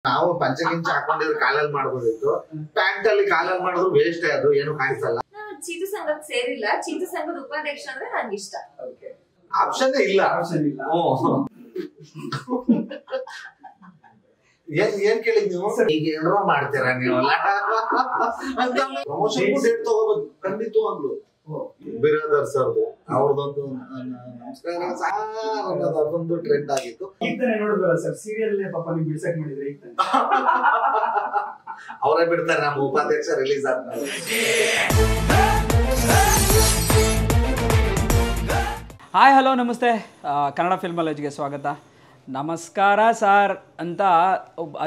ನಾವು ಪಂಚಗಿಂಚ ಹಾಕೊಂಡಿದ್ರೆ ಕಾಲಲ್ಲಿ ಮಾಡ್ಬೋದಿತ್ತು, ಪ್ಯಾಂಟ್ ಅಲ್ಲಿ ಕಾಲಲ್ಲಿ ಮಾಡಿದ್ರು ವೇಸ್ಟ್, ಅದು ಏನು ಕಾಣಿಸಲ್ಲ. ಚೀತು ಸಂಘಕ್ಕೆ ಸೇರಿಲ್ಲ, ಚೀತು ಸಂಘದ ಉಪಾಧ್ಯಕ್ಷ ಅಂದ್ರೆ ನಂಗೆ ಇಷ್ಟ. ಆಪ್ಷನ್ ಇಲ್ಲ. ಏನ್ ಕೇಳಿದ್ ನೀವು? ಈಗ ಏನೋ ಮಾಡ್ತೀರಾ ನೀವಲ್ಲ? ಪ್ರಮೋಷನ್ ಡೇಟ್ ತಗೋಬೇಕು ಖಂಡಿತವಾಗ್ಲು. ಬಿರಾದರ್ ಸರ್ದು ಅವ್ರದೊಂದು ನಮಸ್ಕಾರ ಸಾರ್ ಅನ್ನೋದು ಅದೊಂದು ಟ್ರೆಂಡ್ ಆಗಿತ್ತು. ನೋಡಿದ್ರಲ್ಲ ಸರ್, ಸೀರಿಯಲ್ ಪಾಪ ನೀವು ಬಿಡ್ಸಕ್ ಮಾಡಿದ್ರೆ ಅವರೇ ಬಿಡ್ತಾರೆ ನಮ್ಮ ಉಪಾಧ್ಯಕ್ಷ ರಿಲೀಸ್ ಆದ್ಮೇಲೆ. ಹಾಯ್ ಹಲೋ ನಮಸ್ತೆ, ಕನ್ನಡ ಫಿಲ್ಮಾಲಜಿಗೆ ಸ್ವಾಗತ. ನಮಸ್ಕಾರ ಸಾರ್ ಅಂತ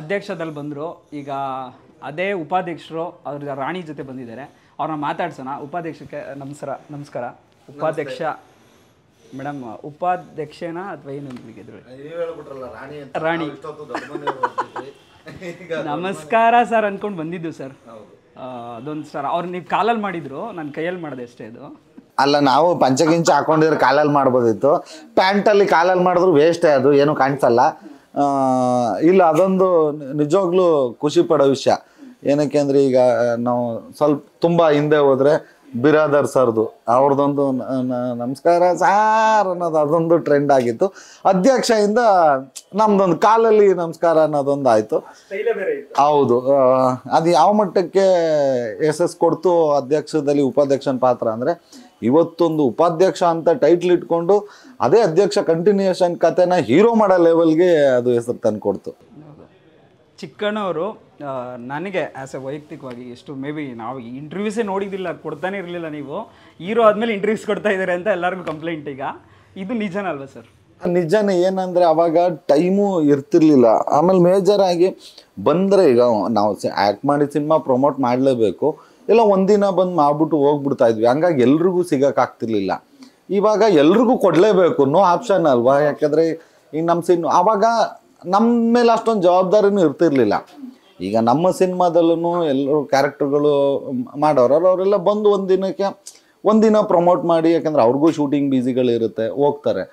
ಅಧ್ಯಕ್ಷದಲ್ಲಿ ಬಂದರು. ಈಗ ಅದೇ ಉಪಾಧ್ಯಕ್ಷರು ಅವ್ರ ರಾಣಿ ಜೊತೆ ಬಂದಿದ್ದಾರೆ, ಅವ್ರನ್ನ ಮಾತಾಡ್ಸೋಣ. ಉಪಾಧ್ಯಕ್ಷಕ್ಕೆ ನಮಸ್ಕಾರ. ಉಪಾಧ್ಯಕ್ಷ ಮೇಡಮ್, ಉಪಾಧ್ಯಕ್ಷನ ಅಥವಾ ಏನು ರಾಣಿ? ನಮಸ್ಕಾರ ಸರ್ ಅಂದ್ಕೊಂಡು ಬಂದಿದ್ದು ಸರ್. ಅದೊಂದು ಸರ್ ಅವ್ರು ನೀವು ಕಾಲಲ್ಲಿ ಮಾಡಿದ್ರು, ನಾನು ಕೈಯಲ್ಲಿ ಮಾಡಿದೆ ಅಷ್ಟೇ. ಇದು ಅಲ್ಲ, ನಾವು ಪಂಚಗಿಂಚ ಹಾಕೊಂಡಿದ್ರೆ ಕಾಲಲ್ಲಿ ಮಾಡ್ಬೋದಿತ್ತು, ಪ್ಯಾಂಟಲ್ಲಿ ಕಾಲಲ್ಲಿ ಮಾಡಿದ್ರು ವೇಸ್ಟ್, ಅದು ಏನು ಕಾಣಿಸಲ್ಲ. ಇಲ್ಲ, ಅದೊಂದು ನಿಜವಾಗ್ಲೂ ಖುಷಿ ಪಡೋ ವಿಷಯ. ಏನಕ್ಕೆ ಅಂದರೆ ಈಗ ನಾವು ಸ್ವಲ್ಪ ತುಂಬ ಹಿಂದೆ ಹೋದರೆ ಬಿರಾದರ್ ಸರ್ದು ಅವ್ರದ್ದೊಂದು ನಮಸ್ಕಾರ ಸಾರ್ ಅನ್ನೋದು ಅದೊಂದು ಟ್ರೆಂಡ್ ಆಗಿತ್ತು. ಅಧ್ಯಕ್ಷದಿಂದ ನಮ್ದೊಂದು ಕಾಲಲ್ಲಿ ನಮಸ್ಕಾರ ಅನ್ನೋದೊಂದು ಆಯಿತು. ಹೌದು, ಅದು ಯಾವ ಮಟ್ಟಕ್ಕೆ ಯಶಸ್ಸು ಕೊಡ್ತು ಅಧ್ಯಕ್ಷದಲ್ಲಿ ಉಪಾಧ್ಯಕ್ಷನ ಪಾತ್ರ ಅಂದರೆ, ಇವತ್ತೊಂದು ಉಪಾಧ್ಯಕ್ಷ ಅಂತ ಟೈಟ್ಲ್ ಇಟ್ಕೊಂಡು ಅದೇ ಅಧ್ಯಕ್ಷ ಕಂಟಿನ್ಯೂಷನ್ ಕಥೆನ ಹೀರೋ ಮಾಡೋ ಲೆವೆಲ್ಗೆ ಅದು ಹೆಸರು ತಂದು ಕೊಡ್ತು. ಚಿಕ್ಕಣ್ಣವರು ನನಗೆ ಆ್ಯಸ್ ಎ ವೈಯಕ್ತಿಕವಾಗಿ ಎಷ್ಟು ಮೇ ಬಿ ನಾವು ಇಂಟರ್ವ್ಯೂಸೇ ನೋಡಿದ್ದಿಲ್ಲ, ಕೊಡ್ತಾನೆ ಇರಲಿಲ್ಲ. ನೀವು ಹೀರೋ ಆದಮೇಲೆ ಇಂಟರ್ವ್ಯೂಸ್ ಕೊಡ್ತಾ ಇದ್ದಾರೆ ಅಂತ ಎಲ್ಲರಿಗೂ ಕಂಪ್ಲೇಂಟ್. ಈಗ ಇದು ನಿಜನಲ್ವ ಸರ್? ನಿಜನೇ. ಏನಂದರೆ ಅವಾಗ ಟೈಮು ಇರ್ತಿರ್ಲಿಲ್ಲ. ಆಮೇಲೆ ಮೇಜರ್ ಆಗಿ ಬಂದರೆ ಈಗ ನಾವು ಆ್ಯಕ್ಟ್ ಮಾಡಿ ಸಿನಿಮಾ ಪ್ರಮೋಟ್ ಮಾಡಲೇಬೇಕು, ಇಲ್ಲ ಒಂದಿನ ಬಂದು ಮಾಡ್ಬಿಟ್ಟು ಹೋಗ್ಬಿಡ್ತಾ ಇದ್ವಿ. ಹಂಗಾಗಿ ಎಲ್ರಿಗೂ ಸಿಗೋಕ್ಕಾಗ್ತಿರ್ಲಿಲ್ಲ. ಇವಾಗ ಎಲ್ರಿಗೂ ಕೊಡಲೇಬೇಕು, ನೋ ಆಪ್ಷನ್ ಅಲ್ವಾ? ಯಾಕೆಂದರೆ ಈಗ ನಮ್ಮ ಆವಾಗ ನಮ್ಮ ಮೇಲೆ ಅಷ್ಟೊಂದು ಜವಾಬ್ದಾರಿನೂ ಇರ್ತಿರ್ಲಿಲ್ಲ. ಈಗ ನಮ್ಮ ಸಿನಿಮಾದಲ್ಲೂ ಎಲ್ಲರೂ ಕ್ಯಾರೆಕ್ಟರ್ಗಳು ಮಾಡೋರು, ಅವರೆಲ್ಲ ಬಂದು ಒಂದಿನ ಪ್ರಮೋಟ್ ಮಾಡಿ, ಯಾಕಂದರೆ ಅವ್ರಿಗೂ ಶೂಟಿಂಗ್ ಬ್ಯುಸಿಗಳಿರುತ್ತೆ, ಹೋಗ್ತಾರೆ.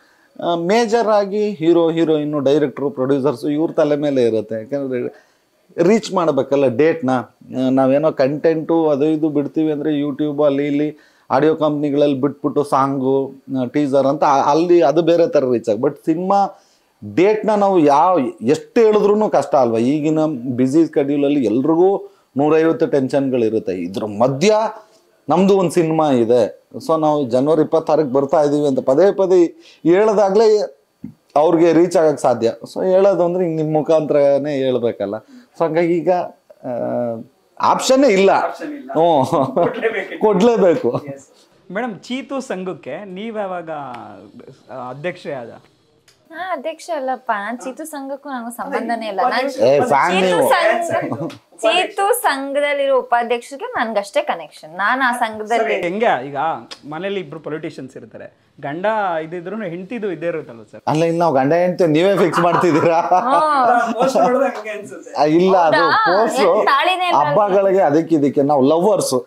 ಮೇಜರ್ ಆಗಿ ಹೀರೋಯಿನ್ನು, ಡೈರೆಕ್ಟ್ರು, ಪ್ರೊಡ್ಯೂಸರ್ಸು ಇವ್ರ ತಲೆ ಮೇಲೆ ಇರುತ್ತೆ. ಯಾಕೆಂದರೆ ರೀಚ್ ಮಾಡಬೇಕಲ್ಲ ಡೇಟ್ನ. ನಾವೇನೋ ಕಂಟೆಂಟು ಅದು ಇದು ಬಿಡ್ತೀವಿ ಅಂದರೆ ಯೂಟ್ಯೂಬು ಅಲ್ಲಿ ಇಲ್ಲಿ ಆಡಿಯೋ ಕಂಪ್ನಿಗಳಲ್ಲಿ ಬಿಟ್ಬಿಟ್ಟು ಸಾಂಗು ಟೀಸರ್ ಅಂತ ಅಲ್ಲಿ ಅದು ಬೇರೆ ಥರ ರೀಚ್ ಆಗಿ. ಬಟ್ ಸಿನಿಮಾ ಡೇಟ್ನ ನಾವು ಎಷ್ಟು ಹೇಳಿದ್ರೂ ಕಷ್ಟ ಅಲ್ವಾ? ಈಗಿನ ಬ್ಯುಸಿ ಸ್ಕೆಡ್ಯೂಲಲ್ಲಿ ಎಲ್ರಿಗೂ 150 ಟೆನ್ಷನ್ಗಳಿರುತ್ತೆ. ಇದ್ರ ಮಧ್ಯ ನಮ್ಮದು ಒಂದು ಸಿನಿಮಾ ಇದೆ, ಸೊ ನಾವು ಜನವರಿ 26ಕ್ಕೆ ಬರ್ತಾ ಇದ್ದೀವಿ ಅಂತ ಪದೇ ಹೇಳಿದಾಗಲೇ ಅವ್ರಿಗೆ ರೀಚ್ ಆಗೋಕ್ಕೆ ಸಾಧ್ಯ. ಸೊ ಹೇಳೋದು ಅಂದರೆ ಹಿಂಗೆ ನಿಮ್ಮ ಮುಖಾಂತರನೇ ಹೇಳ್ಬೇಕಲ್ಲ. ಸೊ ಹಂಗಾಗಿ ಈಗ ಆಪ್ಷನ್ನೇ ಇಲ್ಲ, ಕೊಡಲೇಬೇಕು. ಮೇಡಮ್, ಚೀತು ಸಂಘಕ್ಕೆ ನೀವು ಯಾವಾಗ ಅಧ್ಯಕ್ಷೆ ಆದ? ಅಧ್ಯಕ್ಷ ಅಲ್ಲಪ್ಪ, ನಾನ್ ಚೀತು ಸಂಘಕ್ಕೂ ನನಗೂ ಸಂಬಂಧನೇ ಇಲ್ಲ. ಚೀತು ಸಂಘದಲ್ಲಿರೋ ಉಪಾಧ್ಯಕ್ಷರಿಗೆ ನನ್ಗಷ್ಟೇ ಕನೆಕ್ಷನ್. ನಾನು ಆ ಸಂಘದಲ್ಲಿ ಹೆಂಗೆ, ಈಗ ಮನೇಲಿ ಇಬ್ರು ಪೊಲಿಟಿಷಿಯನ್ಸ್ ಇರ್ತಾರೆ, ಗಂಡ ಇದ್ದಿದ್ರು ಹೆಂಡತಿದು ಇದ್ದೇ ಇರುತ್ತಲ್ವ ಸರ್? ಅಲ್ಲ, ಇಲ್ಲ, ನಾವು ಗಂಡ ಹೆಂಡತಿ ನೀವೇ ಫಿಕ್ಸ್ ಮಾಡ್ತಿದ್ದೀರಾ? ಇಲ್ಲ, ಅದು ಪೋಸ್ಟ್ ಹಬ್ಬಗಳಿಗೆ ಅದಕ್ಕೆ ನಾವು ಲವರ್ಸು.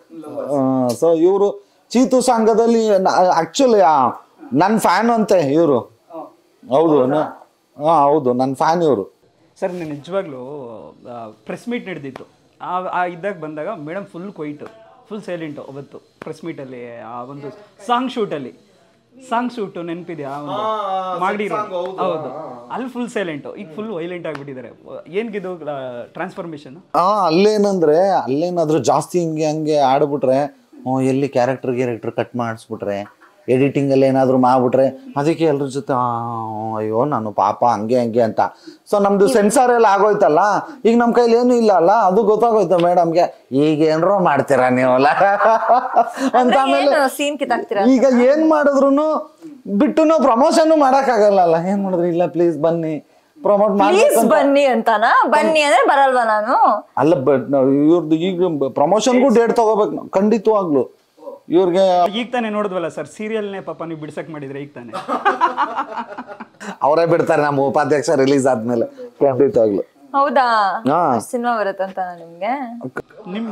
ಸೊ ಇವರು ಚೀತು ಸಂಘದಲ್ಲಿ ಆಕ್ಚುಲಿ ನನ್ನ ಫ್ಯಾನ್ ಅಂತೆ ಇವರು. ಹೌದು, ಹೌದು, ನನ್ನ ಫ್ಯಾನ್ ಇವರು. ಸರ್, ನೀವು ನಿಜವಾಗ್ಲೂ ಪ್ರೆಸ್ ಮೀಟ್ ನಡೆದಿತ್ತು, ಇದ್ದಾಗ ಬಂದಾಗ ಮೇಡಮ್ ಫುಲ್ ಕ್ವೈಟು, ಫುಲ್ ಸೈಲೆಂಟು. ಅವತ್ತು ಪ್ರೆಸ್ ಮೀಟಲ್ಲಿ ಆ ಒಂದು ಸಾಂಗ್ ಶೂಟು ನೆನಪಿದೆಯಾ? ಮಾಡಿರೋ, ಹೌದು, ಅಲ್ಲಿ ಫುಲ್ ಸೈಲೆಂಟು. ಈಗ ಫುಲ್ ವೈಲೆಂಟ್ ಆಗಿಬಿಟ್ಟಿದ್ದಾರೆ. ಏನ್ಗಿದು ಟ್ರಾನ್ಸ್ಫಾರ್ಮೇಶನ್? ಅಲ್ಲೇನಾದ್ರೂ ಜಾಸ್ತಿ ಹಂಗೆ ಆಡ್ಬಿಟ್ರೆ, ಎಲ್ಲಿ ಕ್ಯಾರೆಕ್ಟರ್ ಕಟ್ ಮಾಡಿಸ್ಬಿಟ್ರೆ, ಎಡಿಟಿಂಗಲ್ಲಿ ಏನಾದರೂ ಮಾಡ್ಬಿಟ್ರೆ ಅದಕ್ಕೆ ಎಲ್ಲರ ಜೊತೆ ಅಯ್ಯೋ ನಾನು ಪಾಪ ಹಂಗೆ ಅಂತ. ಸೊ ನಮ್ಮದು ಸೆನ್ಸಾರ್ ಎಲ್ಲ ಆಗೋಯ್ತಲ್ಲ, ಈಗ ನಮ್ಮ ಕೈಲಿ ಏನೂ ಇಲ್ಲ ಅಲ್ಲ, ಅದು ಗೊತ್ತಾಗೋಯ್ತು ಮೇಡಮ್ಗೆ. ಈಗ ಏನರೋ ಮಾಡ್ತೀರಾ ನೀವಲ್ಲ ಅಂತ. ಆಮೇಲೆ ಈಗ ಏನು ಮಾಡಿದ್ರು ಬಿಟ್ಟು ನಾವು ಪ್ರಮೋಷನ್ ಮಾಡೋಕ್ಕಾಗಲ್ಲ. ಏನು ಮಾಡಿದ್ರು, ಇಲ್ಲ ಪ್ಲೀಸ್ ಬನ್ನಿ ಪ್ರಮೋಟ್ ಮಾಡಿ ಬನ್ನಿ ಅಂತಾನ? ಬನ್ನಿ ಅಂದ್ರೆ ಬರಲ್ವಾ ನಾನು? ಅಲ್ಲ, ಬಟ್ ಇವ್ರದ್ದು ಈಗ ಪ್ರಮೋಷನ್ಗೂ ಡೇಟ್ ತಗೋಬೇಕು ನಾವು ಖಂಡಿತವಾಗ್ಲು. ಇವ್ರಿಗೆ ಈಗ ತಾನೇ ನೋಡಿದ್ವಲ್ಲ ಸರ್, ಸೀರಿಯಲ್ನೇ ಪಾಪ ನೀವು ಬಿಡ್ಸಕ್ ಮಾಡಿದ್ರೆ ಈಗ ತಾನೇ ಅವರೇ ಬಿಡ್ತಾರೆ ನಮ್ಮ ಉಪಾಧ್ಯಕ್ಷ ರಿಲೀಸ್ ಆದ್ಮೇಲೆ ಖಂಡಿತವಾಗ್ಲು. ಹೌದಾ? ಸಿನಿಮಾ ಬರುತ್ತಂತ ನಿಮ್ಗೆ?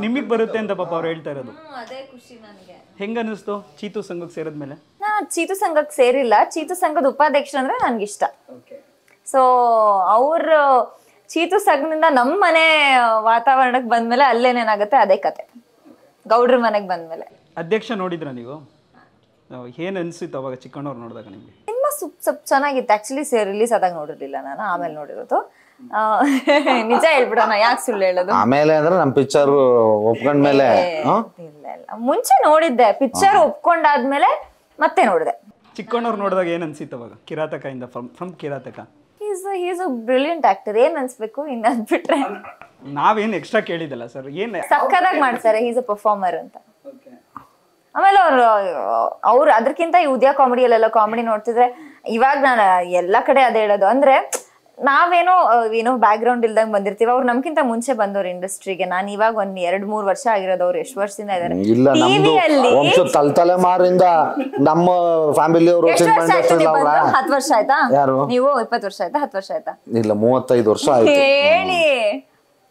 ನಿಮಗೆ ಬರುತ್ತೆ ಅಂತ ಪಾಪ ಅವ್ರು ಹೇಳ್ತಾ ಇರೋದು. ಅದೇ ಖುಷಿ ನನಗೆ. ಹೆಂಗ ಅನಿಸ್ತು ಚೀತು ಸಂಘಕ್ಕೆ ಸೇರಿದ್ಮೇಲೆ? ನಾ ಚೀತು ಸಂಘಕ್ಕೆ ಸೇರಿಲ್ಲ, ಚೀತು ಸಂಘದ ಉಪಾಧ್ಯಕ್ಷ ಅಂದ್ರೆ ನನ್ಗಿಷ್ಟ. ಸೊ ಅವ್ರು ಚೀತು ಸಗ್ನಿಂದ ನಮ್ಮ ಮನೆ ವಾತಾವರಣಕ್ಕೆ ಬಂದ್ಮೇಲೆ ಅಲ್ಲೇನೇನಾಗುತ್ತೆ ಅದೇ ಕತೆ. ಗೌಡ್ರ ಮನೆಗೆ ಬಂದ್ಮೇಲೆ. ಅಧ್ಯಕ್ಷ ನೋಡಿದ್ರ ನೀವು? ಏನ್ ಅನ್ಸಿತ್ತು ಅವಾಗ ಚಿಕ್ಕಣ್ಣವ್ರು ನೋಡಿದಾಗ ನಿಮ್ಗೆ? ಸಿನಿಮಾ ಸ್ವಲ್ಪ ಚೆನ್ನಾಗಿತ್ತು ಆಕ್ಚುಲಿ. ರಿಲೀಸ್ ಆದಾಗ ನೋಡಿರ್ಲಿಲ್ಲ ನಾನು, ಆಮೇಲೆ ನೋಡಿರೋದು. ನಿಜ ಹೇಳ್ಬಿಡೋಣ, ಯಾಕೆ ಸುಳ್ಳು ಹೇಳೋದು? ಆಮೇಲೆ ಅಂದ್ರೆ ನಮ್ ಪಿಕ್ಚರ್ ಒಪ್ಕೊಂಡ್ಮೇಲೆ ಇಲ್ಲ ಮುಂಚೆ ನೋಡಿದ್ದೆ, ಪಿಕ್ಚರ್ ಒಪ್ಕೊಂಡಾದ್ಮೇಲೆ ಮತ್ತೆ ನೋಡಿದೆ. ಚಿಕ್ಕಣ್ಣವ್ರು ನೋಡಿದಾಗ ಏನ್ ಅನ್ಸಿತ್ತು ಅವಾಗ? ಕಿರಾತಕ ಇಂದ from Kirataka. Is a brilliant actor. ಏನ್ ಅನ್ಸ್ಬೇಕು ಇನ್ನ ಅನ್ಬಿಟ್ರೆ? ನಾವೇನ್ ಎಕ್ಸ್ಟ್ರಾ ಕೇಳಿದಲ್ಲ ಸರ್, ಏನ್ ಸಕ್ಕದಾಗಿ ಮಾಡ್ತಾರೆ. ಈಸ್ ಅ ಪರ್ಫಾರ್ಮರ್ ಅಂತ. ಆಮೇಲೆ ಅವ್ರು ಅದಕ್ಕಿಂತ ಈ ಉದಯ ಕಾಮಿಡಿಯಲ್ಲೆಲ್ಲ ಕಾಮಿಡಿ ನೋಡ್ತಿದ್ರೆ, ಇವಾಗ ನಾನು ಎಲ್ಲಾ ಕಡೆ ಅದೇ ಹೇಳೋದು, ಅಂದ್ರೆ ನಾವೇನೋ ಬ್ಯಾಕ್ ಗ್ರೌಂಡ್ ಇಲ್ದಂಗ್ ಬಂದಿರ್ತೀವಿ. ಅವ್ರು ನಮ್ಗಿಂತ ಮುಂಚೆ ಬಂದವ್ರು ಇಂಡಸ್ಟ್ರಿಗೆ. ನಾನು ಇವಾಗ 1-2-3 ವರ್ಷ ಆಗಿರೋದು. ಅವ್ರು ಎಷ್ಟು ವರ್ಷದಿಂದ ಇದಾರೆ ಇಲ್ಲ, ನಮ್ದು ತಲೆಮಾರಿಂದ ನಮ್ಮ ಫ್ಯಾಮಿಲಿಯವರು 10 ವರ್ಷ ಆಯ್ತಾ? ಯಾರು ನೀವು 20 ವರ್ಷ ಆಯ್ತಾ? 10 ವರ್ಷ ಆಯ್ತಾ? ಇಲ್ಲ 35 ವರ್ಷ ಆಯ್ತು. ಹೇಳಿ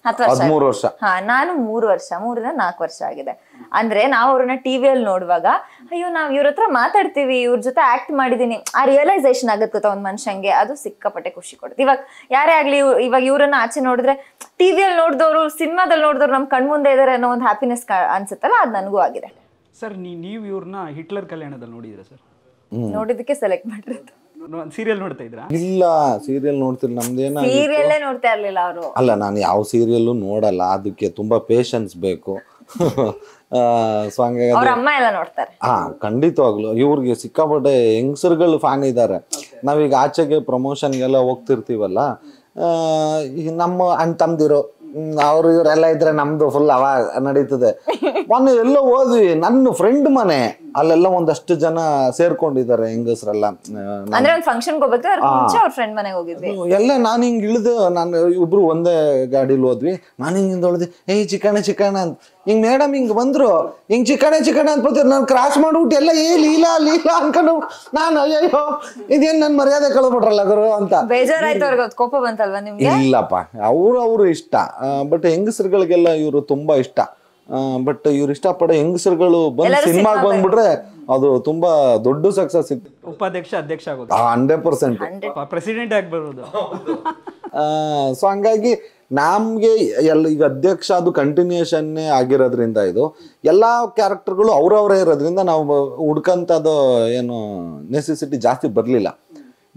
10 ವರ್ಷ. 13 ವರ್ಷ. ನಾನು 3 ವರ್ಷ, 3-4 ವರ್ಷ ಆಗಿದೆ. ಅಂದ್ರೆ ನಾವು ಅವ್ರನ್ನ ಟಿವಿಯಲ್ಲಿ ನೋಡುವಾಗ, ಅಯ್ಯೋ ನಾವ್ ಇವ್ರ ಹತ್ರ ಮಾತಾಡ್ತೀವಿ, ಇವ್ರ ಜೊತೆ ಆಕ್ಟ್ ಮಾಡಿದೀನಿ, ಆ ರಿಯಲೈಸೇಷನ್ ಆಗತ್ತೆ ಗೊತ್ತಾ ಒಂದ್ ಮನುಷ್ಯಂಗೆ. ಅದು ಸಿಕ್ಕಾಪಟ್ಟೆ ಖುಷಿ ಕೊಡುತ್ತೆ. ಇವಾಗ ಯಾರೇ ಆಗ್ಲಿ, ಇವಾಗ ಇವ್ರನ್ನ ಆಚೆ ನೋಡಿದ್ರೆ, ಟಿವಿಯಲ್ಲಿ ನೋಡಿದವ್ರು ಸಿನಿಮಾದಲ್ಲಿ ನೋಡಿದವ್ರು ನಮ್ ಕಣ್ಮುಂದೆ ಇದಾರೆ ಅನ್ನೋ ಒಂದು ಹ್ಯಾಪಿನೆಸ್ ಅನ್ಸುತ್ತಲ್ಲ, ಅದ್ ನನಗೂ ಆಗಿದೆ. ಸರ್ ನೀವು ಇವ್ರನ್ನ ಹಿಟ್ಲರ್ ಕಲ್ಯಾಣದಲ್ಲಿ ನೋಡಿದ್ರ ಸರ್? ನೋಡಿದಕ್ಕೆ ಸೆಲೆಕ್ಟ್ ಮಾಡಿರೋದು. ಸೀರಿಯಲ್ ನೋಡ್ತಾ ಇದ್ರಾ? ಇಲ್ಲ, ಸೀರಿಯಲ್ ನೋಡ್ತಿಲ್ಲ. ನಮ್ದೇನ ಸೀರಿಯಲ್ಲೇ ನೋಡ್ತಾ ಇರ್ಲಿಲ್ಲ ಅವರು. ಅಲ್ಲ, ನಾನು ಯಾವ ಸೀರಿಯಲ್ಲು ನೋಡಲ್ಲ, ಅದಕ್ಕೆ ತುಂಬಾ ಪೇಷನ್ಸ್ ಬೇಕು. ಸೊ ಹಂಗಾಗಿ ಅವ್ರ ಅಮ್ಮ ಎಲ್ಲ ನೋಡ್ತಾರೆ. ಖಂಡಿತವಾಗ್ಲು ಇವ್ರಿಗೆ ಸಿಕ್ಕಾಪಟ್ಟೆ ಹೆಂಗಸರುಗಳು ಫ್ಯಾನ್ ಇದ್ದಾರೆ. ನಾವೀಗ ಆಚೆಗೆ ಪ್ರಮೋಷನ್ಗೆಲ್ಲ ಹೋಗ್ತಿರ್ತೀವಲ್ಲ, ನಮ್ಮ ಅಣ್ಣ ತಮ್ದಿರೋ ಅವ್ರು ಇವರೆಲ್ಲ ಇದ್ರೆ ನಮ್ದು ಫುಲ್ ಅವ ನಡೀತದೆ. ಮೊನ್ನೆ ಎಲ್ಲೋ ಹೋದ್ವಿ, ನನ್ನ ಫ್ರೆಂಡ್ ಮನೆ, ಅಲ್ಲೆಲ್ಲ ಒಂದಷ್ಟು ಜನ ಸೇರ್ಕೊಂಡಿದ್ದಾರೆ ಹೆಂಗಸ್ರೆಲ್ಲ. ಅಂದ್ರೆ ಒಂದು ಫಂಕ್ಷನ್ ಹೋಗ್ಬೇಕು, ಅವ್ರ ಫ್ರೆಂಡ್ ಮನೆಗೆ ಹೋಗಿದ್ವಿ ಎಲ್ಲ. ನಾನು ಹಿಂಗ್ ಇಳಿದು, ನಾನು ಇಬ್ರು ಒಂದೇ ಗಾಡಿಲಿ ಹೋದ್ವಿ. ನಾನು ಹಿಂಗಿಂದ ಹೊಳ್ದಿ, ಏಯ್ ಚಿಕ್ಕಣ್ಣ ಅಂತ ಹಿಂಗ್ ಮೇಡಮ್ ಹಿಂಗ್ ಬಂದ್ರು, ಹಿಂಗ್ ಚಿಕ್ಕಣ್ಣ ಅನ್ಕೋತೀರಿ. ನಾನು ಕ್ರಾಸ್ ಮಾಡ್ಬಿಟ್ಟು ಎಲ್ಲ ಲೀಲಾ ಅನ್ಕೊಂಡು ನಾನು, ಅಯ್ಯೋ ಇದೇನ್ ನನ್ ಮರ್ಯಾದೆ ಕಳ್ಬಿಟ್ರಲ್ಲ ಗುರು ಅಂತ ಬೇಜಾರಾಯ್ತು. ಅವ್ರಿಗೆ ಕೋಪ ಬಂತಲ್ವಾ ನಿಮ್ಗೆ? ಇಲ್ಲಪ್ಪ, ಅವ್ರು ಇಷ್ಟ. ಬಟ್ ಹೆಂಗಸರುಗಳಿಗೆಲ್ಲ ಇವ್ರು ತುಂಬಾ ಇಷ್ಟ. ಬಟ್ ಇವ್ರು ಇಷ್ಟಪಡೋ ಹೆಂಗಸರುಗಳು ಬಂದ್ ಸಿನಿಮಾಗ್ ಬಂದ್ಬಿಟ್ರೆ ಅದು ತುಂಬಾ ದೊಡ್ಡ ಸಕ್ಸಸ್ ಸಿಗ್ತದೆ. ಉಪಾಧ್ಯಕ್ಷ ಅಧ್ಯಕ್ಷ ಆಗೋದು 100%. ಪ್ರೆಸಿಡೆಂಟ್ ಆಗ್ಬರೋದು. ಸೊ ಹಂಗಾಗಿ ನಮ್ಗೆ ಈಗ ಅಧ್ಯಕ್ಷ ಅದು ಕಂಟಿನ್ಯೂಷನ್ನೇ ಆಗಿರೋದ್ರಿಂದ, ಇದು ಎಲ್ಲಾ ಕ್ಯಾರೆಕ್ಟರ್ಗಳು ಅವ್ರವರೇ ಇರೋದ್ರಿಂದ ನಾವು ಹುಡ್ಕಂತದ್ದು ಏನು ನೆಸೆಸಿಟಿ ಜಾಸ್ತಿ ಬರ್ಲಿಲ್ಲ.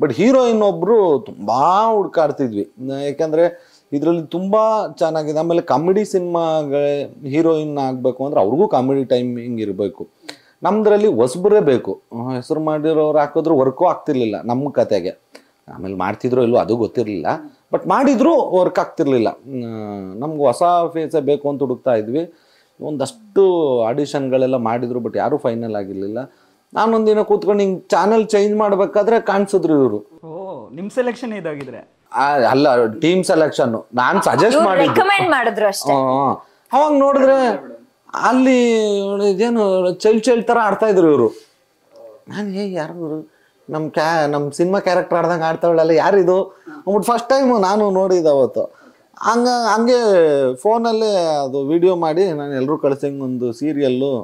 ಬಟ್ ಹೀರೋಯಿನ್ ಒಬ್ರು ತುಂಬಾ ಹುಡ್ಕಾಡ್ತಿದ್ವಿ, ಯಾಕಂದ್ರೆ ಇದರಲ್ಲಿ ತುಂಬಾ ಚೆನ್ನಾಗಿದೆ. ಆಮೇಲೆ ಕಾಮಿಡಿ ಸಿನಿಮಾಗಳ ಹೀರೋಯಿನ್ ಆಗ್ಬೇಕು ಅಂದ್ರೆ ಅವ್ರಿಗೂ ಕಾಮಿಡಿ ಟೈಮಿಂಗ್ ಇರಬೇಕು. ನಮ್ದ್ರಲ್ಲಿ ಹೊಸಬ್ರೇ ಬೇಕು. ಹೆಸರು ಮಾಡಿರೋರು ಹಾಕಿದ್ರು ವರ್ಕು ಆಗ್ತಿರ್ಲಿಲ್ಲ ನಮ್ಮ ಕತೆಗೆ. ಆಮೇಲೆ ಮಾಡ್ತಿದ್ರು ಇಲ್ಲೋ ಅದು ಗೊತ್ತಿರಲಿಲ್ಲ, ಬಟ್ ಮಾಡಿದ್ರು ವರ್ಕ್ ಆಗ್ತಿರ್ಲಿಲ್ಲ. ನಮ್ಗೆ ಹೊಸ ಫೇಸೇ ಬೇಕು ಅಂತ ಹುಡುಕ್ತಾ ಇದ್ವಿ. ಒಂದಷ್ಟು ಆಡಿಷನ್ಗಳೆಲ್ಲ ಮಾಡಿದ್ರು, ಬಟ್ ಯಾರೂ ಫೈನಲ್ ಆಗಿರ್ಲಿಲ್ಲ. ನಾನೊಂದಿನ ಕೂತ್ಕೊಂಡು ಹಿಂಗೆ ಚಾನಲ್ ಚೇಂಜ್ ಮಾಡ್ಬೇಕಾದ್ರೆ ಕಾಣಿಸಿದ್ರು ಇವರು. ಓ, ನಿಮ್ ಸೆಲೆಕ್ಷನ್ ಇದಾಗಿದ್ರೆ? ಅಲ್ಲ, ಟೀಮ್ ಸೆಲೆಕ್ಷನ್ ನಾನು ಸಜೆಸ್ಟ್ ಮಾಡಿದ್ರು ಅಷ್ಟೇ. ಅವಾಗ ನೋಡಿದ್ರೆ ಅಲ್ಲಿ ಇದೇನು ಚೈಲ್ಡ್ ತರ ಆಡ್ತಾ ಇದ್ರು ಇವರು. ನಾನು ಯಾರು ನಮ್ಮ ಸಿನಿಮಾ ಕ್ಯಾರೆಕ್ಟರ್ ಆಡ್ದಂಗೆ ಆಡ್ತಾವಳಲ್ಲ, ಯಾರಿದು ಅಂದ್ಬಿಟ್ಟು ಫಸ್ಟ್ ಟೈಮ್ ನಾನು ನೋಡಿದ್ದೆ ಅವತ್ತು. ಹಂಗೆ ಫೋನಲ್ಲೇ ಅದು ವಿಡಿಯೋ ಮಾಡಿ ನಾನು ಎಲ್ಲರೂ ಕಳಿಸಿ ಒಂದು ಸೀರಿಯಲ್ಲು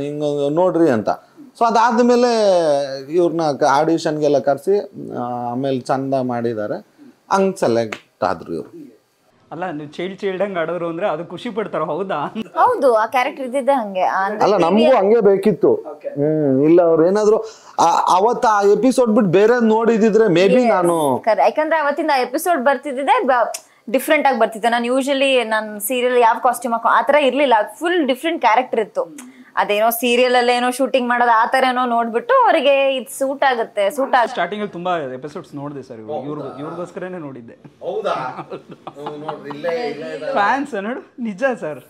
ಹಿಂಗ ನೋಡ್ರಿ ಅಂತ. ಸೊ ಅದಾದ್ಮೇಲೆ ಇವ್ರನ್ನ ಆಡಿಷನ್ಗೆಲ್ಲ ಕರೆಸಿ ಆಮೇಲೆ ಚಂದ ಮಾಡಿದ್ದಾರೆ, ಹಂಗೆ ಸೆಲೆಕ್ಟ್ ಆದ್ರು ಇವರು. ಅಲ್ಲ, ನೀವು ಚೈಲ್ಡ್ ಆಡೋರು ಅಂದ್ರೆ ಅದು ಖುಷಿ ಪಡ್ತಾರ? ಹೌದಾ? ಹೌದು, ಆ ಕ್ಯಾರೆಕ್ಟರ್ ಇದ್ದಿದ್ದೆ ಹಂಗೆ. ಅಲ್ಲ, ನಮಗೂ ಹಂಗೆ ಬೇಕಿತ್ತು. ಇಲ್ಲ ಅವ್ರು ಏನಾದ್ರು ಅವತ್ತ ಆ ಎಪಿಸೋಡ್ ಬಿಟ್ಟು ಬೇರೆ ನೋಡಿದಿದ್ರೆ ಮೇ ಬಿ ನಾನು, ಯಾಕಂದ್ರೆ ಅವತ್ತಿಂದ ಎಪಿಸೋಡ್ ಬರ್ತಿದ್ದೆ ಡಿಫ್ರೆಂಟ್ ಆಗಿ ಬರ್ತಿದ್ದೆ. ನಾನು ಯೂಶಲಿ ನನ್ನ ಸೀರಿಯಲ್ ಯಾವ ಕಾಸ್ಟ್ಯೂಮ್ ಹಾಕೋ ಆತರ ಇರ್ಲಿಲ್ಲ, ಫುಲ್ ಡಿಫ್ರೆಂಟ್ ಕ್ಯಾರೆಕ್ಟರ್ ಇತ್ತು. ಅದೇನೋ ಸೀರಿಯಲ್ ಅಲ್ಲಿ ಏನೋ ಶೂಟಿಂಗ್ ಮಾಡೋದು ಆ ತರ ಏನೋ ನೋಡ್ಬಿಟ್ಟು ಅವರಿಗೆ ಇದು ಸೂಟ್ ಆಗುತ್ತೆ. ಸ್ಟಾರ್ಟಿಂಗ್ ಅಲ್ಲಿ ತುಂಬಾ ಎಪಿಸೋಡ್ಸ್ ನೋಡಿದೆ ಸರ್, ಇವ್ರಿಗೋಸ್ಕರನೇ ನೋಡಿದ್ದೆ. ಫ್ಯಾನ್ಸ್ ನೋಡು, ನಿಜ ಸರ್.